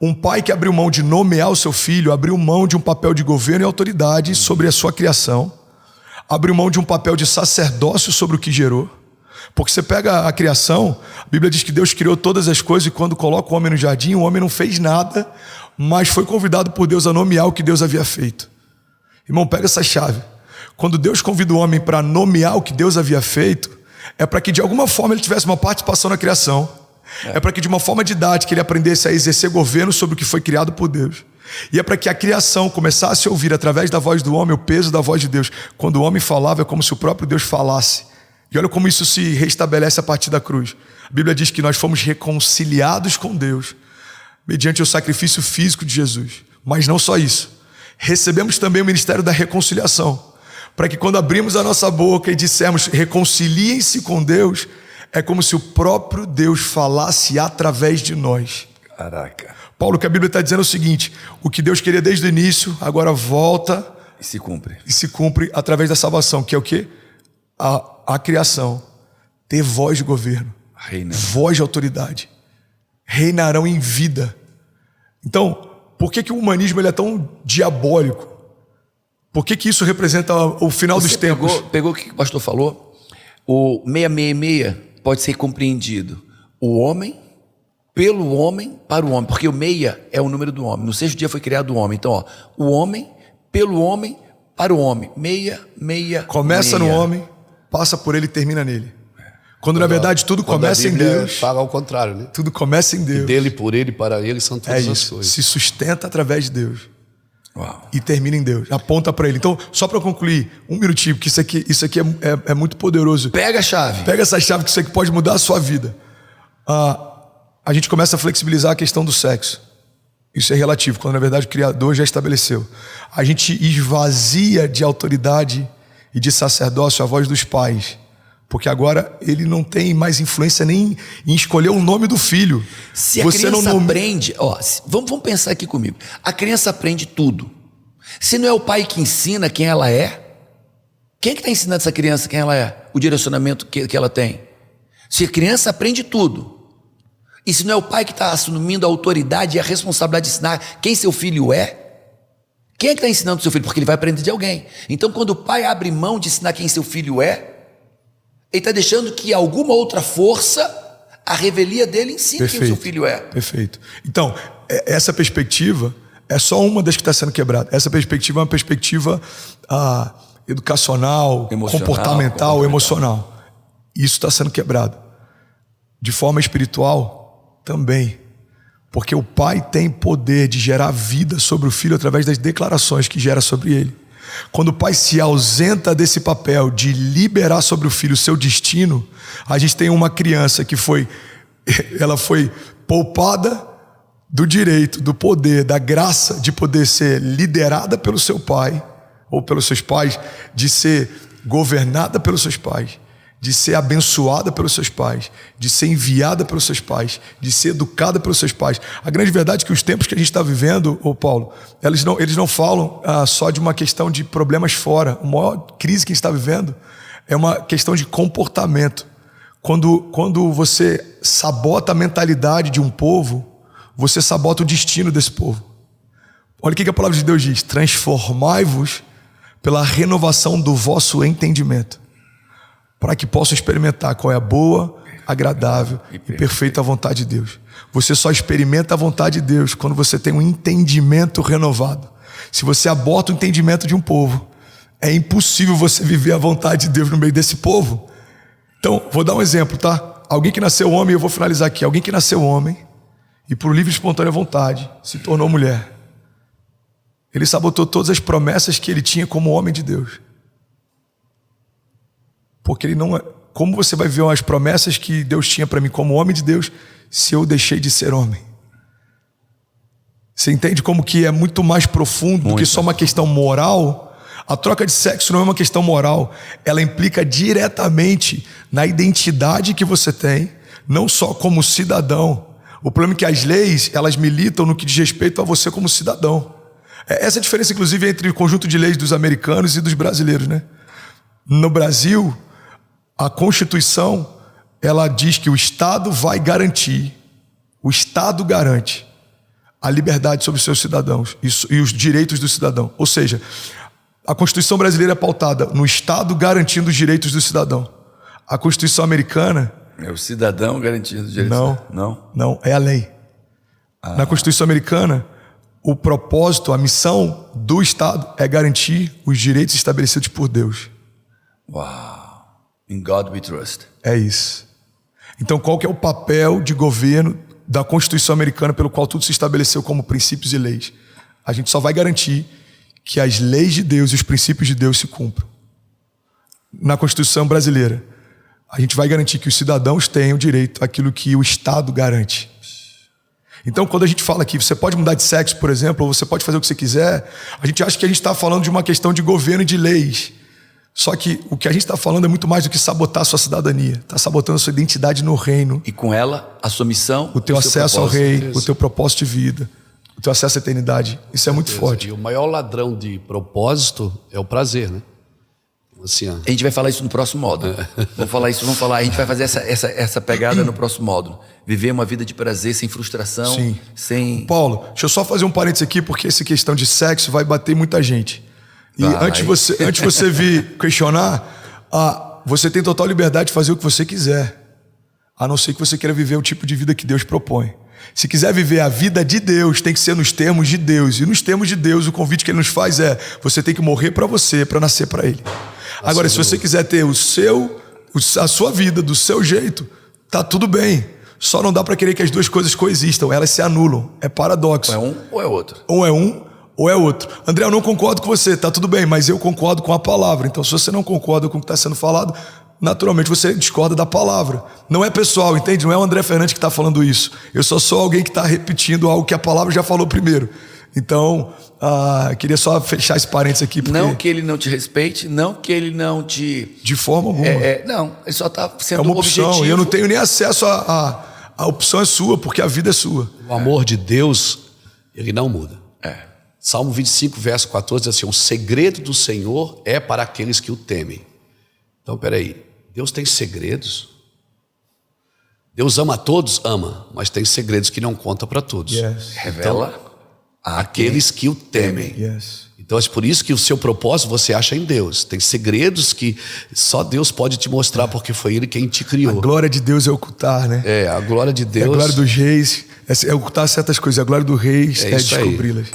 Um pai que abriu mão de nomear o seu filho, abriu mão de um papel de governo e autoridade sobre a sua criação, abriu mão de um papel de sacerdócio sobre o que gerou. Porque você pega a criação, a Bíblia diz que Deus criou todas as coisas e quando coloca o homem no jardim, o homem não fez nada, mas foi convidado por Deus a nomear o que Deus havia feito. Irmão, pega essa chave. Quando Deus convida o homem para nomear o que Deus havia feito, é para que de alguma forma ele tivesse uma participação na criação. É para que de uma forma didática ele aprendesse a exercer governo sobre o que foi criado por Deus. E é para que a criação começasse a ouvir através da voz do homem o peso da voz de Deus. Quando o homem falava, é como se o próprio Deus falasse. E olha como isso se restabelece a partir da cruz. A Bíblia diz que nós fomos reconciliados com Deus mediante o sacrifício físico de Jesus. Mas não só isso. Recebemos também o ministério da reconciliação, para que quando abrimos a nossa boca e dissermos reconciliem-se com Deus, é como se o próprio Deus falasse através de nós. Caraca. Paulo, o que a Bíblia está dizendo é o seguinte: o que Deus queria desde o início, agora volta E se cumpre. e se cumpre através da salvação, que é o quê? A criação. Ter voz de governo, Reina. voz de autoridade. Reinarão em vida. Então, por que o humanismo ele é tão diabólico? Por que isso representa o final dos tempos? Pegou o que o pastor falou? O 666 pode ser compreendido. O homem, pelo homem, para o homem. Porque o 6 é o número do homem. No 6º dia foi criado o homem. Então, ó, o homem, pelo homem, para o homem. 666. Começa no homem, passa por ele e termina nele. Quando na verdade tudo começa em Deus. Fala ao contrário, né? Tudo começa em Deus. Dele, por ele, para ele são todas as isso. coisas. Se sustenta através de Deus. Uau. E termina em Deus. Aponta para ele. Então, só para concluir, um minutinho, porque isso aqui é muito poderoso. Pega a chave. Pega essa chave que isso aqui pode mudar a sua vida. A gente começa a flexibilizar a questão do sexo. Isso é relativo, quando na verdade o Criador já estabeleceu. A gente esvazia de autoridade e de sacerdócio a voz dos pais. Porque agora ele não tem mais influência nem em escolher o nome do filho. Se a criança aprende... Ó, vamos pensar aqui comigo. A criança aprende tudo. Se não é o pai que ensina quem ela é, quem é que está ensinando essa criança quem ela é? O direcionamento que ela tem. Se a criança aprende tudo, e se não é o pai que está assumindo a autoridade e a responsabilidade de ensinar quem seu filho é, quem é que está ensinando seu filho? Porque ele vai aprender de alguém. Então, quando o pai abre mão de ensinar quem seu filho é, ele está deixando que alguma outra força, a revelia dele, ensine quem o seu filho é. Perfeito. Então, essa perspectiva é só uma das que está sendo quebrada. Essa perspectiva é uma perspectiva educacional, comportamental, emocional. Isso está sendo quebrado. De forma espiritual, também. Porque o pai tem poder de gerar vida sobre o filho através das declarações que gera sobre ele. Quando o pai se ausenta desse papel de liberar sobre o filho o seu destino, a gente tem uma criança que ela foi poupada do direito, do poder, da graça de poder ser liderada pelo seu pai ou pelos seus pais, de ser governada pelos seus pais, de ser abençoada pelos seus pais, de ser enviada pelos seus pais, de ser educada pelos seus pais. A grande verdade é que os tempos que a gente está vivendo, Paulo, eles não falam só de uma questão de problemas fora. A maior crise que a gente está vivendo é uma questão de comportamento. Quando você sabota a mentalidade de um povo, você sabota o destino desse povo. Olha o que a palavra de Deus diz: transformai-vos pela renovação do vosso entendimento, para que possam experimentar qual é a boa, agradável e perfeita vontade de Deus. Você só experimenta a vontade de Deus quando você tem um entendimento renovado. Se você aborta o entendimento de um povo, é impossível você viver a vontade de Deus no meio desse povo. Então, vou dar um exemplo, tá? Alguém que nasceu homem, eu vou finalizar aqui. Alguém que nasceu homem e por livre e espontânea vontade se tornou mulher. Ele sabotou todas as promessas que ele tinha como homem de Deus. Porque ele não é... Como você vai ver as promessas que Deus tinha para mim como homem de Deus se eu deixei de ser homem? Você entende como que é muito mais profundo do que só uma questão moral? A troca de sexo não é uma questão moral. Ela implica diretamente na identidade que você tem, não só como cidadão. O problema é que as leis, elas militam no que diz respeito a você como cidadão. Essa é a diferença, inclusive, entre o conjunto de leis dos americanos e dos brasileiros, né? No Brasil, a Constituição, ela diz que o Estado vai garantir, o Estado garante a liberdade sobre os seus cidadãos e os direitos do cidadão. Ou seja, a Constituição brasileira é pautada no Estado garantindo os direitos do cidadão. A Constituição americana... É o cidadão garantindo os direitos. Não, é a lei. Na Constituição americana, o propósito, a missão do Estado é garantir os direitos estabelecidos por Deus. Uau! In God we trust. É isso. Então, qual que é o papel de governo da Constituição americana pelo qual tudo se estabeleceu como princípios e leis? A gente só vai garantir que as leis de Deus e os princípios de Deus se cumpram. Na Constituição brasileira, a gente vai garantir que os cidadãos tenham direito àquilo que o Estado garante. Então, quando a gente fala que você pode mudar de sexo, por exemplo, ou você pode fazer o que você quiser, a gente acha que a gente está falando de uma questão de governo e de leis. Só que o que a gente está falando é muito mais do que sabotar a sua cidadania. Está sabotando a sua identidade no reino. E com ela, a sua missão, o teu acesso ao rei, o teu propósito de vida, o teu acesso à eternidade. Isso é muito forte. E o maior ladrão de propósito é o prazer, né? Assim, a gente vai falar isso no próximo módulo. Vamos falar. A gente vai fazer essa pegada no próximo módulo. Viver uma vida de prazer, sem frustração. Sim. Sem... Paulo, deixa eu só fazer um parênteses aqui, porque essa questão de sexo vai bater muita gente. E antes de você vir questionar, você tem total liberdade de fazer o que você quiser, a não ser que você queira viver o tipo de vida que Deus propõe. Se quiser viver a vida de Deus, tem que ser nos termos de Deus. E nos termos de Deus, o convite que Ele nos faz é: você tem que morrer para você, para nascer para Ele. Agora, se você quiser ter a sua vida do seu jeito, tá tudo bem. Só não dá para querer que as duas coisas coexistam. Elas se anulam. É paradoxo. Ou é um ou é outro. Ou é um ou é outro. André, eu não concordo com você, tá tudo bem, mas eu concordo com a palavra. Então, se você não concorda com o que está sendo falado, naturalmente você discorda da palavra. Não é pessoal, entende? Não é o André Fernandes que está falando isso. Eu só sou alguém que está repetindo algo que a palavra já falou primeiro. Então, queria só fechar esse parênteses aqui. Porque... Não que ele não te respeite, não que ele não te... De forma alguma. Não, ele só está sendo uma opção, objetivo. E eu não tenho nem acesso a opção é sua, porque a vida é sua. O amor de Deus, ele não muda. Salmo 25, verso 14, diz assim: o segredo do Senhor é para aqueles que o temem. Então, peraí, Deus tem segredos? Deus ama a todos? Ama, mas tem segredos que não conta para todos. Yes. Revela aqueles que o temem. Yes. Então é por isso que o seu propósito você acha em Deus. Tem segredos que só Deus pode te mostrar, porque foi Ele quem te criou. A glória de Deus é ocultar, né? A glória de Deus. A glória dos reis é ocultar certas coisas. A glória do rei é descobri-las.